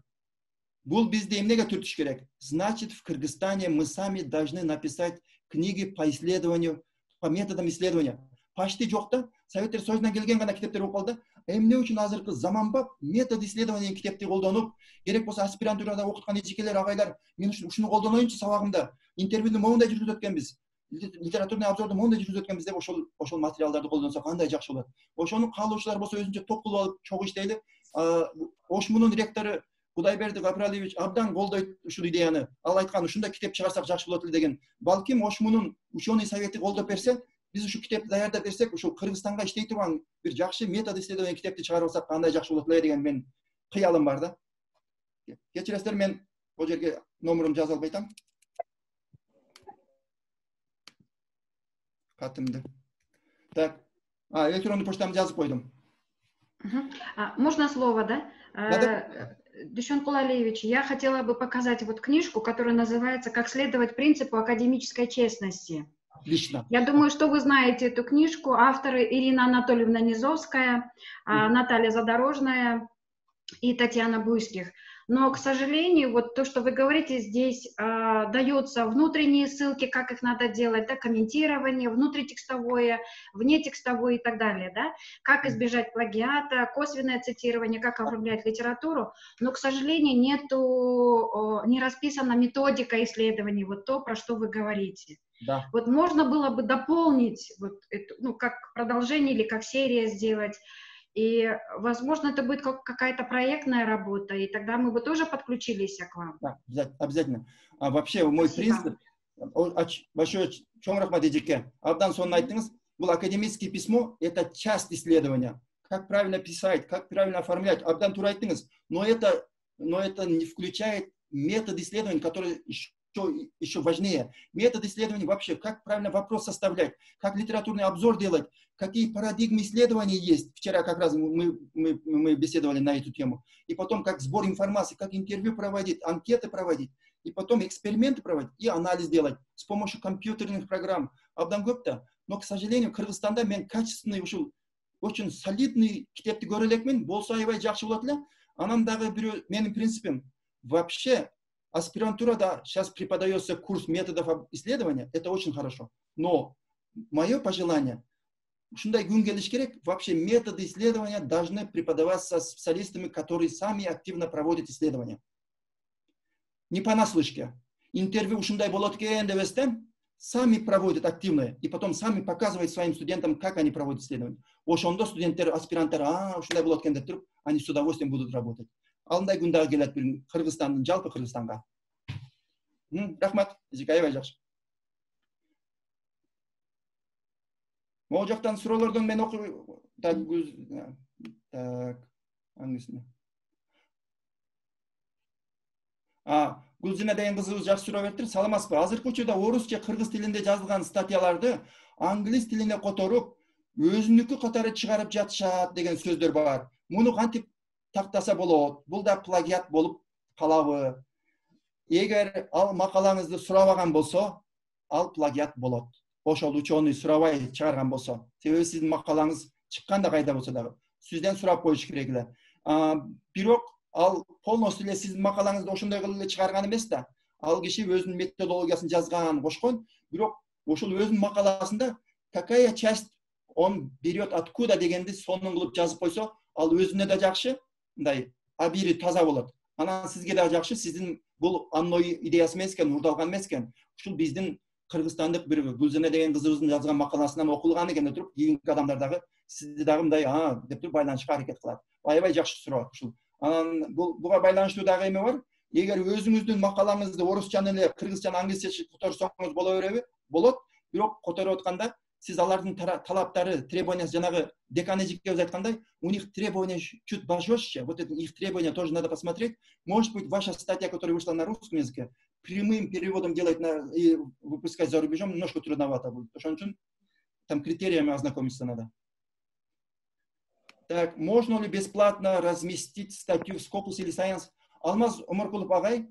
бул бизде эмнеге түртүш керек? Значит, в Кыргызстане мы сами должны написать книги по исследованию, по методам исследования. Почти жок да, Советтер Союзунан келген гана китептер болуп калды. Эмне үчүн азыркы заманбап метод исследования китепти колдонуп, керек болсо аспирантурада окуткан эжекелер, агайлар, мен ушуну колдоноюнчу сабагымда, интервьюну моундай жүргүзүп өткөнбүз, литературный обзорду моундай жүргүзүп өткөнбүз деп ошол материалдарды колдонсок кандай жакшы болот. Ошону каалоочулар болсо өзүнчө топ кылып алып чогуу иштейли. Ошмунун ректору Кудайберди Гапралевич абдан колдойт ушул идеяны. Ал айткан, ушундай китеп чыгарсак жакшы болот эле деген. Балким Ошмунун ученый совети колдоп берсе, биз ушул китепти даярдап берсек, ушул Кыргызстанга иштей турган бир жакшы метод исследование китепти чыгарып алсак кандай жакшы болот эле деген мен кыялым бар да. Кечиресиздер, мен бул жерге номерумду жаза албай атам. Катымды. Так, электронный почтамды жазып койдум. Можно слово, да? Душен Кулалевич, я хотела бы показать вот книжку, которая называется «Как следовать принципу академической честности». Отлично. Я думаю, что вы знаете эту книжку. Авторы Ирина Анатольевна Низовская, Наталья Задорожная и Татьяна Буйских. Но, к сожалению, вот то, что вы говорите, здесь даются внутренние ссылки, как их надо делать, да, комментирование, внутритекстовое, внетекстовое и так далее, да, как избежать плагиата, косвенное цитирование, как оформлять литературу, но, к сожалению, не расписана методика исследований, вот то, про что вы говорите. Да. Вот можно было бы дополнить, вот это, ну, как продолжение или как серия сделать, и, возможно, это будет какая-то проектная работа, и тогда мы бы тоже подключились к вам. Да, обязательно. А вообще, мой принцип, большое чоңрахмат эжеке, абдан сонун айттыңыз, бұл академическое письмо, это часть исследования. Как правильно писать, как правильно оформлять, абдан тура айттыңыз, но это не включает метод исследования, который еще важнее. Метод исследования вообще, как правильно вопрос составлять, как литературный обзор делать, какие парадигмы исследований есть. Вчера как раз мы беседовали на эту тему. И потом, как сбор информации, как интервью проводить, анкеты проводить, и потом эксперименты проводить и анализ делать с помощью компьютерных программ. Абдан көпті. Но, к сожалению, Кыргызстанда мен качественный, очень солидный китепти көрө элекмин, болсо аябай жакшы болот эле. Анан дагы менин принципим, вообще аспирантурада сейчас преподается курс методов исследования, это очень хорошо. Но мое пожелание, шундай күн келиш керек, вообще методы исследования должны преподаваться специалистами, которые сами активно проводят исследования. Не понаслышке. Интервью шундай болот экен деп эстем, сами проводят активно, и потом сами показывают своим студентам, как они проводят исследования. Ошондо студенттер, аспиранттар, ушундай болот экен деп туруп, они с удовольствием будут работать. Алындай күн дагы келет Кыргызстандын, жалпы Кыргызстанга. Рахмат, эжеке, аябай жакшы. Могу жактан суроолордон мен окуп, так, аңгысына. Гүлзина деген кызыбыз жакшы суроо бериптир. Саламатсызбы? Азыркы учурда орус же кыргыз тилинде жазылган статьяларды англис тилине которуп, өзүнүкү катары чыгарып жатышат деген сөздөр бар. Муну кантип тактаса болот? Бул да плагиат болуп калабы? Эгер ал макалаңызды сурабаган болсо, ал плагиат болот. Ошол ученый сурабай чыгарган болсо. Себеби сиздин макалаңыз чыкканда кайда болсо дагы сизден сурап коюш керек эле. Бирок ал полностью эле сиздин макалаңызды ошондой кылып эле чыгарган эмес да. Ал киши өзүнүн методологиясын жазган, кошкон, бирок ошол өзүнүн макаласында какая часть он берет откуда дегенди сонун кылып жазып койсо, ал өзүнө да жакшы, мындай абири таза болот. Анан сизге да жакшы, сиздин бул анной идеясы эмес экен, урдалган эмес экен. Ушул биздин кыргызстандык бир Гүлзина деген кызыбыздын жазган макаласынан окулган экен деп туруп, кийинки адамдар дагы сизди дагы мындай деп туруп байланышка аракет кылат. Аябай жакшы суроо ушул. Анан буга байланыштуу дагы эме бар. Эгер өзүңүздүн макалаңызды орусча эле, кыргызча, англисче которсоңуз боло береби? Болот. Бирок которуп атканда сиз алардын талаптары, требованиясы жанагы декан эжекебиз айткандай, у них требования чуть пожестче. Вот это их требования тоже надо посмотреть. Может быть, ваша статья, которая вышла на русском языке, прямым переводом делать и выпускать за рубежом немножко трудновато будет. Потому что там критериями ознакомиться надо. Так, можно ли бесплатно разместить статью в Scopus или Science? Алмаз Омаркулов агай,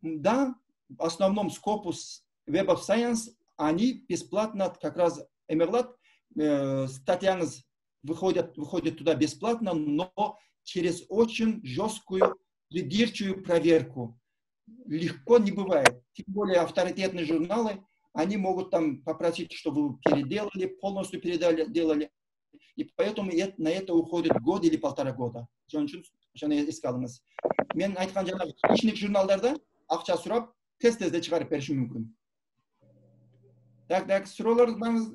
да, в основном Scopus, Web of Science, они бесплатно, как раз Эмерлат, статьяңыз выходят туда бесплатно, но через очень жесткую, придирчивую проверку. Легко не бывает. Тем более авторитетные журналы, они могут там попросить, чтобы вы переделали, полностью переделали. И поэтому на это уходит год или 1,5 года. Мен айткан жанагы ишник журналдарда акча сурап, тез-тезде чыгарып бериши мүмкүн. Так, суроолор барыңыз.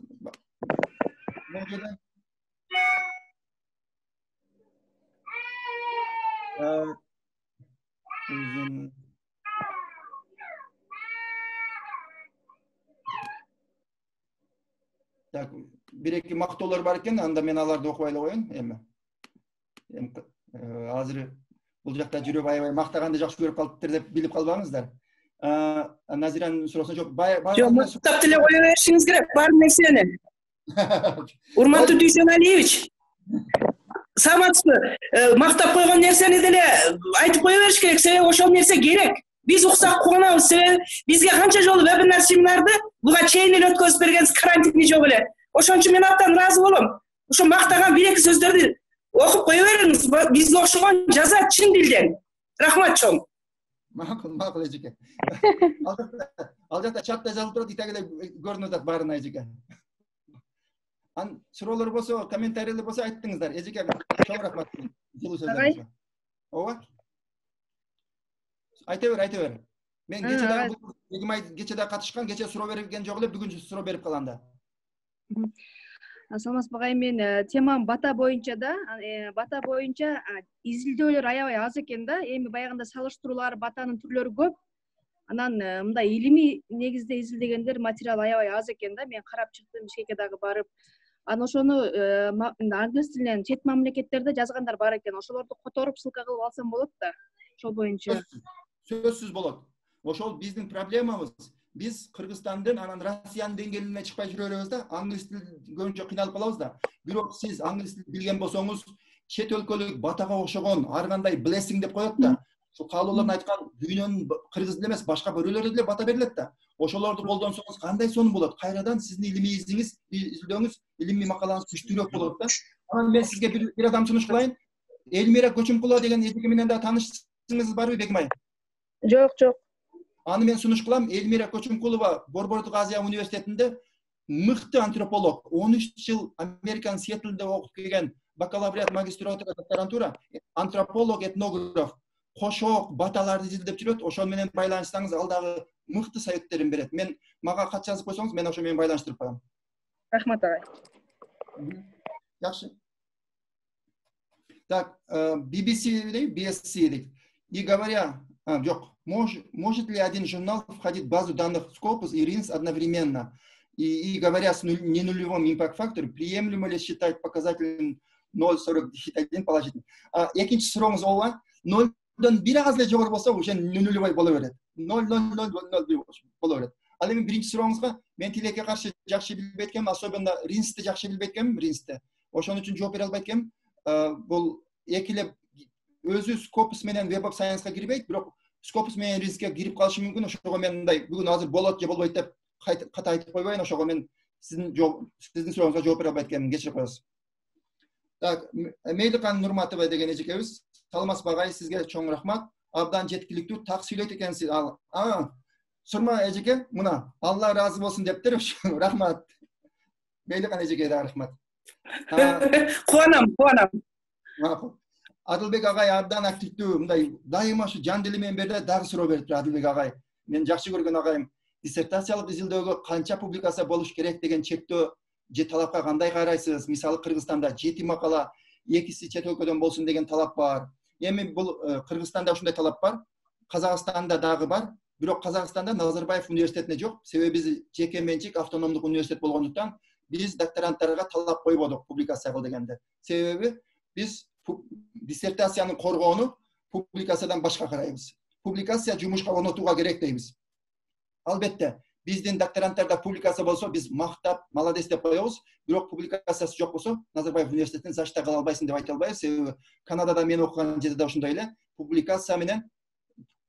Так, бир-эки мактоолор бар экен, анда мен аларды окубай эле коеюн, эми. Азыр бул жакта жүрүп аябай мактаганды жакшы көрүп калыптыр деп билип калбаңыздар. Назиранын суроосуна жок. Жок, мактап деле кое беришиңиз керек, бар нерсени. Урматтуу Дүйсеналиевич, саламатсызбы? Мактап койгон нерсени деле айтып кое бериш керек, себеби ошол нерсе керек. Биз уксак кубанабыз, себеби бизге канча жолу вебинар семинарды буга чейин эле өткөзүп бергенсиз карантин жок эле. Ошон үчүн мен абдан ыраазы болом. Ошо мактаган 1-2 сөздөрдү окуп кое бериңиз. Бизге окшогон жазат чын дилден. Рахмат чоң. Макул эжеке. Ал жакта чатта жазылып турат, итагеле көрүнүп атат баарына эжеке. Суроолор болсо, комментарийлер болсо айттыңыздар. Эжеке чоң рахмат. Жылуу сөздөрүңүзгө. Ооба. Айта бер. Мен кече катышкан, кече суроо берген жок эле, бүгүн суроо берип калам да. Саламатсызбы агай, мен темам бата боюнча да, бата боюнча изилдөөлөр аябай аз экен да. Эми баягында салыштыруулар, батанын түрлөрү көп. Анан мындай илимий негизде изилдегендер материал аябай аз экен да. Мен карап чыктым, Бишкекке дагы барып. Анан ошону англис тилинен чет мамлекеттерде жазгандар бар экен. Ошолорду которуп ссылка кылып алсам болот да. Ошол боюнча. Сөзсүз болот. Ошол биздин проблемабыз. Биз Кыргызстандын, анан Россиянын деңгээлине чыкпай жүрө беребиз да. Англис тил көбүнчө кыйналып калабыз да. Бирок сиз англис тил билген болсоңуз, чет өлкөлүк батага окшогон ар кандай blessing деп коет да. Ошо каалоолорун айткан дүйнөнүн кыргыз тили эмес, башка бөлөлөрү деле бата берилет да. Ошолорду колдонсоңуз кандай сонун болот? Кайрадан сиздин илимиңиз, изилдөөңүз, илимий макалаңыз күчтүүрөөк болот да. Анан мен сизге бир адам сунуш кылайын. Элмира Көчүмкулова деген эжеке менен да таанышсыңыз барбы, Бегим айым? Жок. Аны мен сунуш кылам. Элмира Көчүмкулова Борбордук Азия университетинде мыкты антрополог, 13 жыл Американын Сиэтлде окуп келген, бакалавриат, магистратура, докторантура, антрополог, этнограф, кошок, баталарды изилдеп жүрөт. Ошол менен байланышсаңыз, ал дагы мыкты советтерин берет. Мен мага кат жазып койсоңуз, мен ошо менен байланыштырып коем. Рахмат агай. Жакшы. Так, BSC, и говоря, может ли один журнал входить в базу данных Scopus и RINS одновременно? И говоря с ненулевым импакт-фактором, приемлемо ли считать показателем 0,41 положительным? Экинчи сурооңуз ооба, 0дон бир аз эле жогору болсо, ошо нулевой боло берет. 0,001 боло берет. Ал эми биринчи сурооңузга мен тилекке каршы жакшы билбейт экенмин, особенно RINS'ти жакшы билбейт экенмин, RINS'ти. Ошон үчүн жооп бере албайт экенмин. Бул эки эле өзү Scopus менен Web of Science'га кирбейт, бирок Scopus менен RINS'ке кирип калышы мүмкүн. Ошого мен мындай бүгүн азыр болот же болбойт деп ката айтып койбойн. Ошого мен сиздин сурооңузга жооп бере албайт экенмин, кечирип коесуз. Так, Мейликан Нурматова деген эжекебиз, саламатсызбы агай, сизге чоң рахмат. Абдан жеткиликтүү, так сүйлөйт экенсиз. Сурма эжеке, мына Алла разы болсун дептир. Рахмат. Мейликан эжеке да рахмат. Кубанам. Макул. Адылбек агай абдан активдүү, мындай дайыма ушу жан дили менен берди, дагы суроо бериптир Адылбек агай. Мен жакшы көргөн агайым. Диссертациялык изилдөөгө канча публикация болуш керек деген чектөө же талапка кандай карайсыз? Мисалы Кыргызстанда 7 макала, экиси чет өлкөдөн болсун деген талап бар. Эми бул Кыргызстанда ушундай талап бар, Казакстанда дагы бар. Бирок Казакстанда Назарбаев университетине жок. Себеби биз жеке менчик автономдук университет болгондуктан биз докторанттарга талап койбодук публикация кыл дегенде. Себеби биз диссертацияны коргоону публикациядан башка карайбыз. Публикация жумушка орнотууга керек дейбиз. Албетте, биздин докторанттарда публикация болсо, биз мактап, молодец деп коебуз. Бирок публикациясы жок болсо, Назарбаев университетинин зачта кыла албайсың деп айта албайбыз. Себеби Канадада мен окуган жерде ошондой эле публикация менен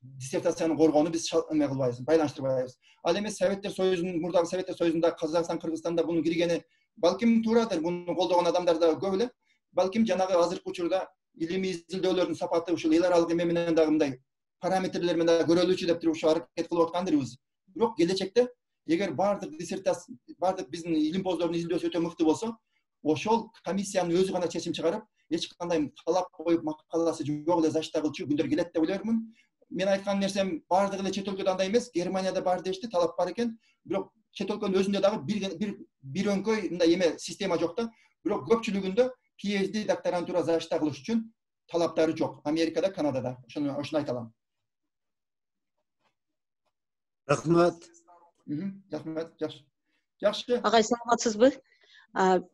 диссертацияны коргоону биз эме кылбайбыз, байланыштырбайбыз. Ал эми Советтер Союзунун, мурдагы Советтер Союзунда Казакстан, Кыргызстанда буну киргени балким туурадыр, буну колдогон адамдар да көп эле. Балким жанагы азыркы учурда илимий изилдөөлөрдүн сапаты ушул эл аралык эме менен дагы мындай параметрлер менен дагы көрөлүчү деп туруп ушу аракет кылып аткандырбыз. Бирок келечекте эгер бардык диссертация, бардык биздин илимпоздордун изилдөөсү өтө мыкты болсо, ошол комиссиянын өзү гана чечим чыгарып, эч кандай талап коюп макаласы жок эле зачта кылчу күндөр келет деп ойлоймун. Мен айткан нерсем бардык эле чет өлкөдө андай эмес, Германияда бар дешти, талап бар экен. Бирок чет өлкөнүн өзүндө дагы бир өңкөй мындай эме система жок да. Бирок көпчүлүгүндө PhD докторантура зачта кылыш үчүн талаптары жок. Америкада, Канадада. Ошону айта алам. Рахмат. Рахмат, жакшы. Агай, саламатсызбы?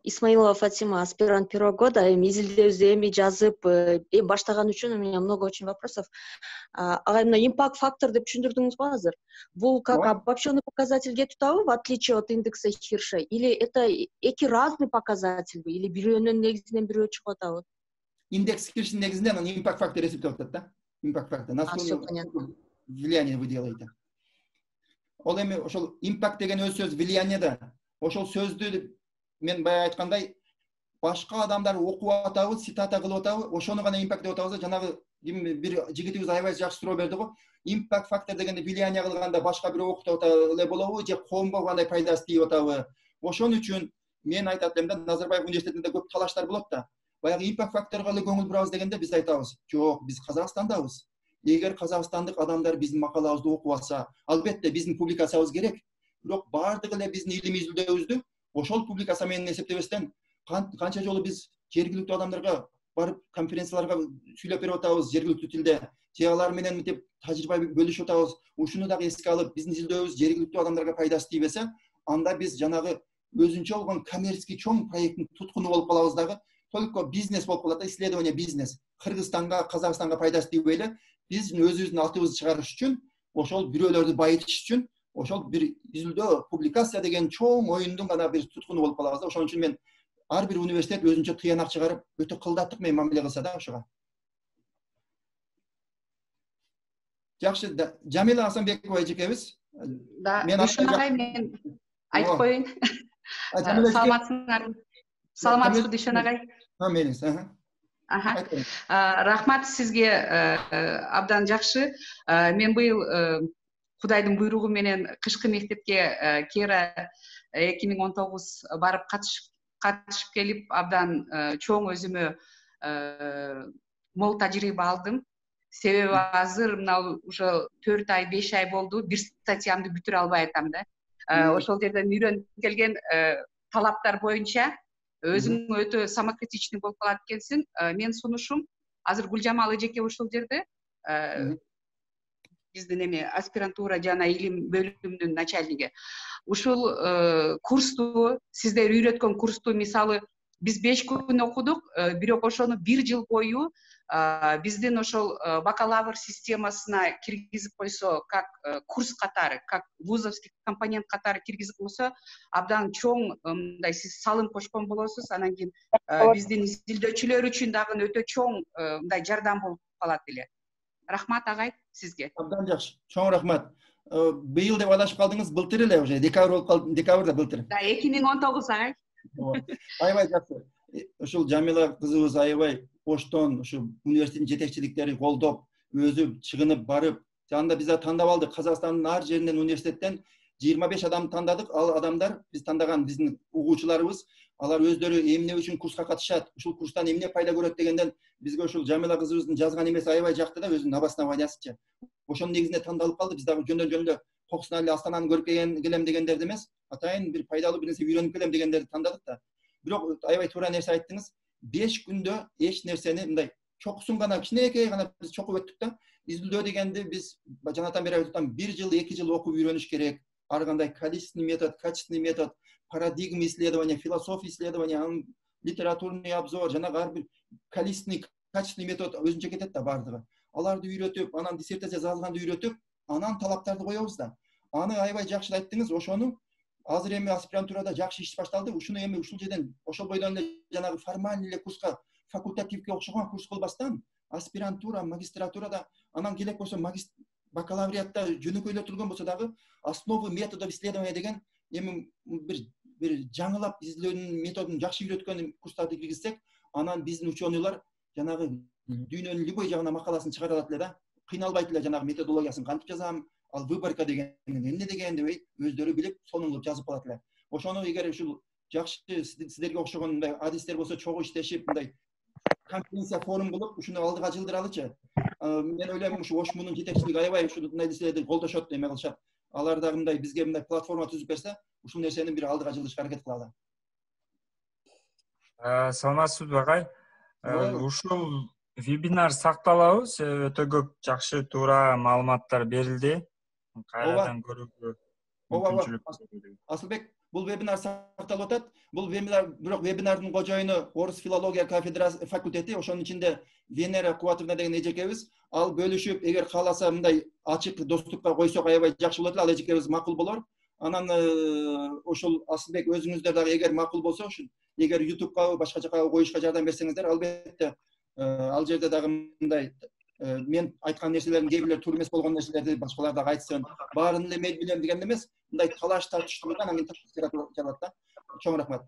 Исмаилова Фатима, аспирант первого года, изилдөөбүздү эми жазып, баштаган үчүн у меня много очень вопросов. Агай, мына импакт фактор деп түшүндүрдүңүз го азыр? Бул как обобщенный показательге тутабы, в отличие от индекса Хирша? Или это эки разный показательби? Или бирөөнүн негизинен бирөө чыгып атабы? Индекс Хирштин негизинен анан импакт фактор эсептелип атат да. Импакт фактор. Насколько влияние вы делаете? Ол эми ошол импакт деген өз сөз влияние да. Ошол сөздү мен баягы айткандай башка адамдар окуп атабы, цитата кылып атабы, ошону гана импакт деп атабыз да, жанагы бир жигитибиз аябай жакшы суроо берди го. Impact factor дегенде влияние кылганда башка бирөө окутуп эле болобу же коомго кандай пайдасы тийип атабы? Ошон үчүн мен айтат элем да, Назарбаев университетинде көп талаштар болот да. Баягы impact factorго эле көңүл бурабыз дегенде биз айтабыз, жок, биз Казакстандабыз. Эгер казакстандык адамдар биздин макалабызды окуп алса, албетте биздин публикациябыз керек. Бирок бардыгы эле биздин илимий изилдөөбүздү ошол публикация менен эсептебестен канча жолу биз жергиликтүү адамдарга барып конференцияларга сүйлөп берип атабыз жергиликтүү тилде. Же алар менен мынтип тажрыйба бөлүшүп атабыз. Ушуну дагы эске алып, биздин изилдөөбүз жергиликтүү адамдарга пайдасы тийбесе, анда биз жанагы өзүнчө болгон коммерческий чоң проекттин туткуну болуп калабыз дагы. Только бизнес болуп калат, исследование бизнес. Кыргызстанга, Казакстанга пайдасы тийбей эле биз өзүбүздүн алтыбызды чыгарыш үчүн, ошол бирөөлөрдү байытыш үчүн, ошол бир изилдөө, публикация деген чоң оюндун гана бир туткуну болуп калабыз да. Ошон үчүн мен ар бир университет өзүнчө тыянак чыгарып, өтө кылдаттык менен мамиле кылса да ошого. Жакшы, Жамила Асанбекова эжекебиз. Да, Дүйшөн агай, мен айтып коеюн. Саламатсыңарбы? Саламатсызбы, Дүйшөн агай? Мейли, Рахмат сизге, абдан жакшы. Мен быйыл Кудайдын буйругу менен кышкы мектепке Кера 2019 барып катышып келип, абдан чоң өзүмө мол тажрыйба алдым. Себеби азыр мына уже 4 ай, 5 ай болду, бир статьямды бүтүрө албай атам да. Ошол жерден үйрөнүп келген талаптар боюнча өзүң өтө самокритичный болуп калат экенсиң. Мен сунушум, азыр Гүлжамал эжеке ушул жерде биздин эме аспирантура жана илим бөлүмүнүн начальниги. Ушул курсту, сиздер үйрөткөн курсту, мисалы, биз 5 күн окудук, бирок ошону 1 жыл бою биздин ошол бакалавр системасына киргизип койсо, как курс катары, как вузовский компонент катары киргизип койсо, абдан чоң мындай сиз салым кошкон болосуз. Анан кийин биздин изилдөөчүлөр үчүн дагы өтө чоң мындай жардам болуп калат эле. Рахмат агай сизге. Абдан жакшы. Чоң рахмат. Быйыл деп адашып калдыңыз, былтыр эле уже декабрь болуп калды, декабрда былтыр. Да, 2019 агай. Аябай жакшы. Ушул Жамила кызыбыз аябай оштон ушу университеттин жетекчиликтери колдоп, өзү чыгынып барып, анда биз да тандап алдык. Казакстандын ар жеринен университеттен 25 адам тандадык. Ал адамдар биз тандаган биздин угуучуларыбыз, алар өздөрү эмне үчүн курска катышат, ушул курстан эмне пайда көрөт дегенден бизге ушул Жамила кызыбыздын жазган эмеси аябай жакты да, өзүнүн обоснованиясычы. Ошонун негизинде тандалып калды. Биз дагы жөндөн Кокуснали Астананы көрүп келем дегендерди эмес, атайын бир пайдалуу бир нерсе үйрөнүп келем дегендерди тандадык да. Бирок аябай туура нерсе айттыңыз. 5 күндө эч нерсени мындай чокусун гана, кичинекей гана биз чокуп өттүк да. Изилдөө дегенди биз жанатан бери айттым, 1 жыл, 2 жыл окуп үйрөнүш керек. Ар кандай количественный метод, качественный метод, парадигма исследования, философия исследования, литературный обзор, жанагы ар бир количественный, качественный метод өзүнчө кетет да бардыгы. Аларды үйрөтүп, анан диссертация жазганды үйрөтүп, анан талаптарды коебуз да. Аны аябай жакшы айттыңыз. Ошону азыр эми аспирантурада жакшы иш башталды. Ушуну эми ушул жерден, ошол бойдон эле жанагы формальный эле курска, факультативге окшогон курс кылбастан, аспирантура, магистратурада, анан келек болсо бакалавриатта жөнөкөйлөтүлгөн болсо дагы основы методов исследования деген эми бир жаңылап изилдөөнүн методун жакшы үйрөткөн курстарды киргизсек, анан биздин ученыйлар жанагы дүйнөнүн любой жагына макаласын чыгара алат эле да. Кыйналбайт эле жанагы методологиясын кантип жазам, ал выборка деген эмне деген деп өздөрү билип, сонун кылып жазып калат эле. Ошону эгер ушул жакшы сиздерге окшогон мындай адистер болсо, чогуу иштешип, мындай конференция форум кылып, ушуну алдыга жылдыралычы. Мен ойлойм, ушу ОШМУнун жетекчилиги аябай ушундай нерселерди колдошот, эме кылышат. Алар дагы мындай бизге мындай платформа түзүп берсе, ушул нерсени бир алдыга жылдырышка аракет кылалы. Саламатсызбы агай? Ушул вебинар сакталабы? Өтө көп жакшы туура маалыматтар берилди. Кайрадан көрүүгө мүмкүнчүлүк. Асылбек, бул вебинар сакталып атат. Бул вебинар, бирок вебинардын кожоюну Орус филология кафедрасы факультети, ошонун ичинде Венера Кубатовна деген эжекебиз. Ал бөлүшүп, эгер кааласа мындай ачык доступка койсок аябай жакшы болот эле. Ал эжекебиз макул болор. Анан ошол Асылбек өзүңүздөр дагы эгер макул болсо, эгер YouTube'га башка жака коюшка жардам берсеңиздер, албетте ал жерде дагы мындай мен айткан нерселердин кээ бирлери туура эмес болгон нерселерди башкалар дагы айтсын. Баарын эле мен билем деген эмес, мындай талаш тартыштуу анан кийин жаралат да. Чоң рахмат.